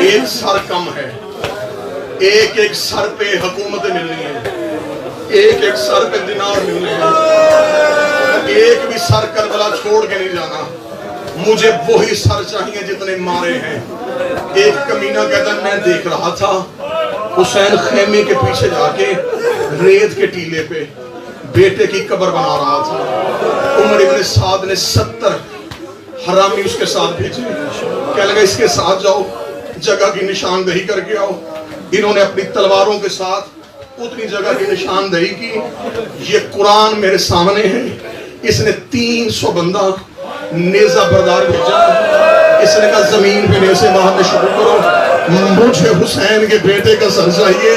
एक सर कम है। एक एक सर पे हुकूमतें मिलनी है, एक एक सर पे दिनार मिलने हैं। एक भी सर करबला छोड़ के नहीं जाना, मुझे वही सर चाहिए जितने मारे हैं। एक कमीना कहता, मैं देख रहा था हुसैन खेमे के पीछे जाके रेत के टीले पे बेटे की कब्र बना रहा था। उमर इब्ने साद ने 70 हरामी उसके साथ भेजे। क्या लगा, इसके साथ जाओ, जगह की निशानदेही करके आओ। इन्होंने अपनी तलवारों के साथ उतनी जगह की निशानदेही की। ये कुरान मेरे सामने है। इसने 300 बंदा नेज़ा बरदार भेजा। इसने कहा, जमीन पे नेज़े मारने शुरू करो, मुझे हुसैन के बेटे का सर चाहिए।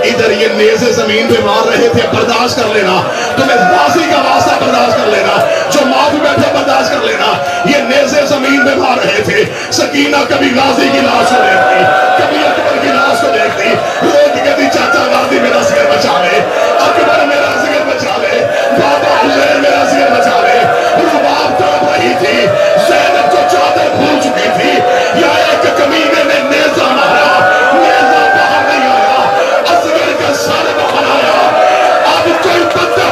इधर ये नेज़े जमीन पे मार रहे थे, बर्दाश्त कर लेना। तुम्हें गाजी का वास्ता बर्दाश्त कर लेना, जो माँ भी बैठे बर्दाश्त कर लेना। ये नेज़े जमीन पे मार रहे थे। सकीना कभी गाजी की लाश को देखती, कभी अकबर की लाश को देखती, रोज कहती चाचा गाजी मेरा सिर बचा ले, अकबर मेरा सिर बचा ले, बाबा हुसैन मेरा सिर बचा ले। रुबाब तड़प रही थी, ज़ैनब को चादर भूल चुकी थी। या एक कमीने ने नेज़ा मारा, नेज़ा बाहर नहीं आया, असगर का सर बाहर आया। अब कोई बंदा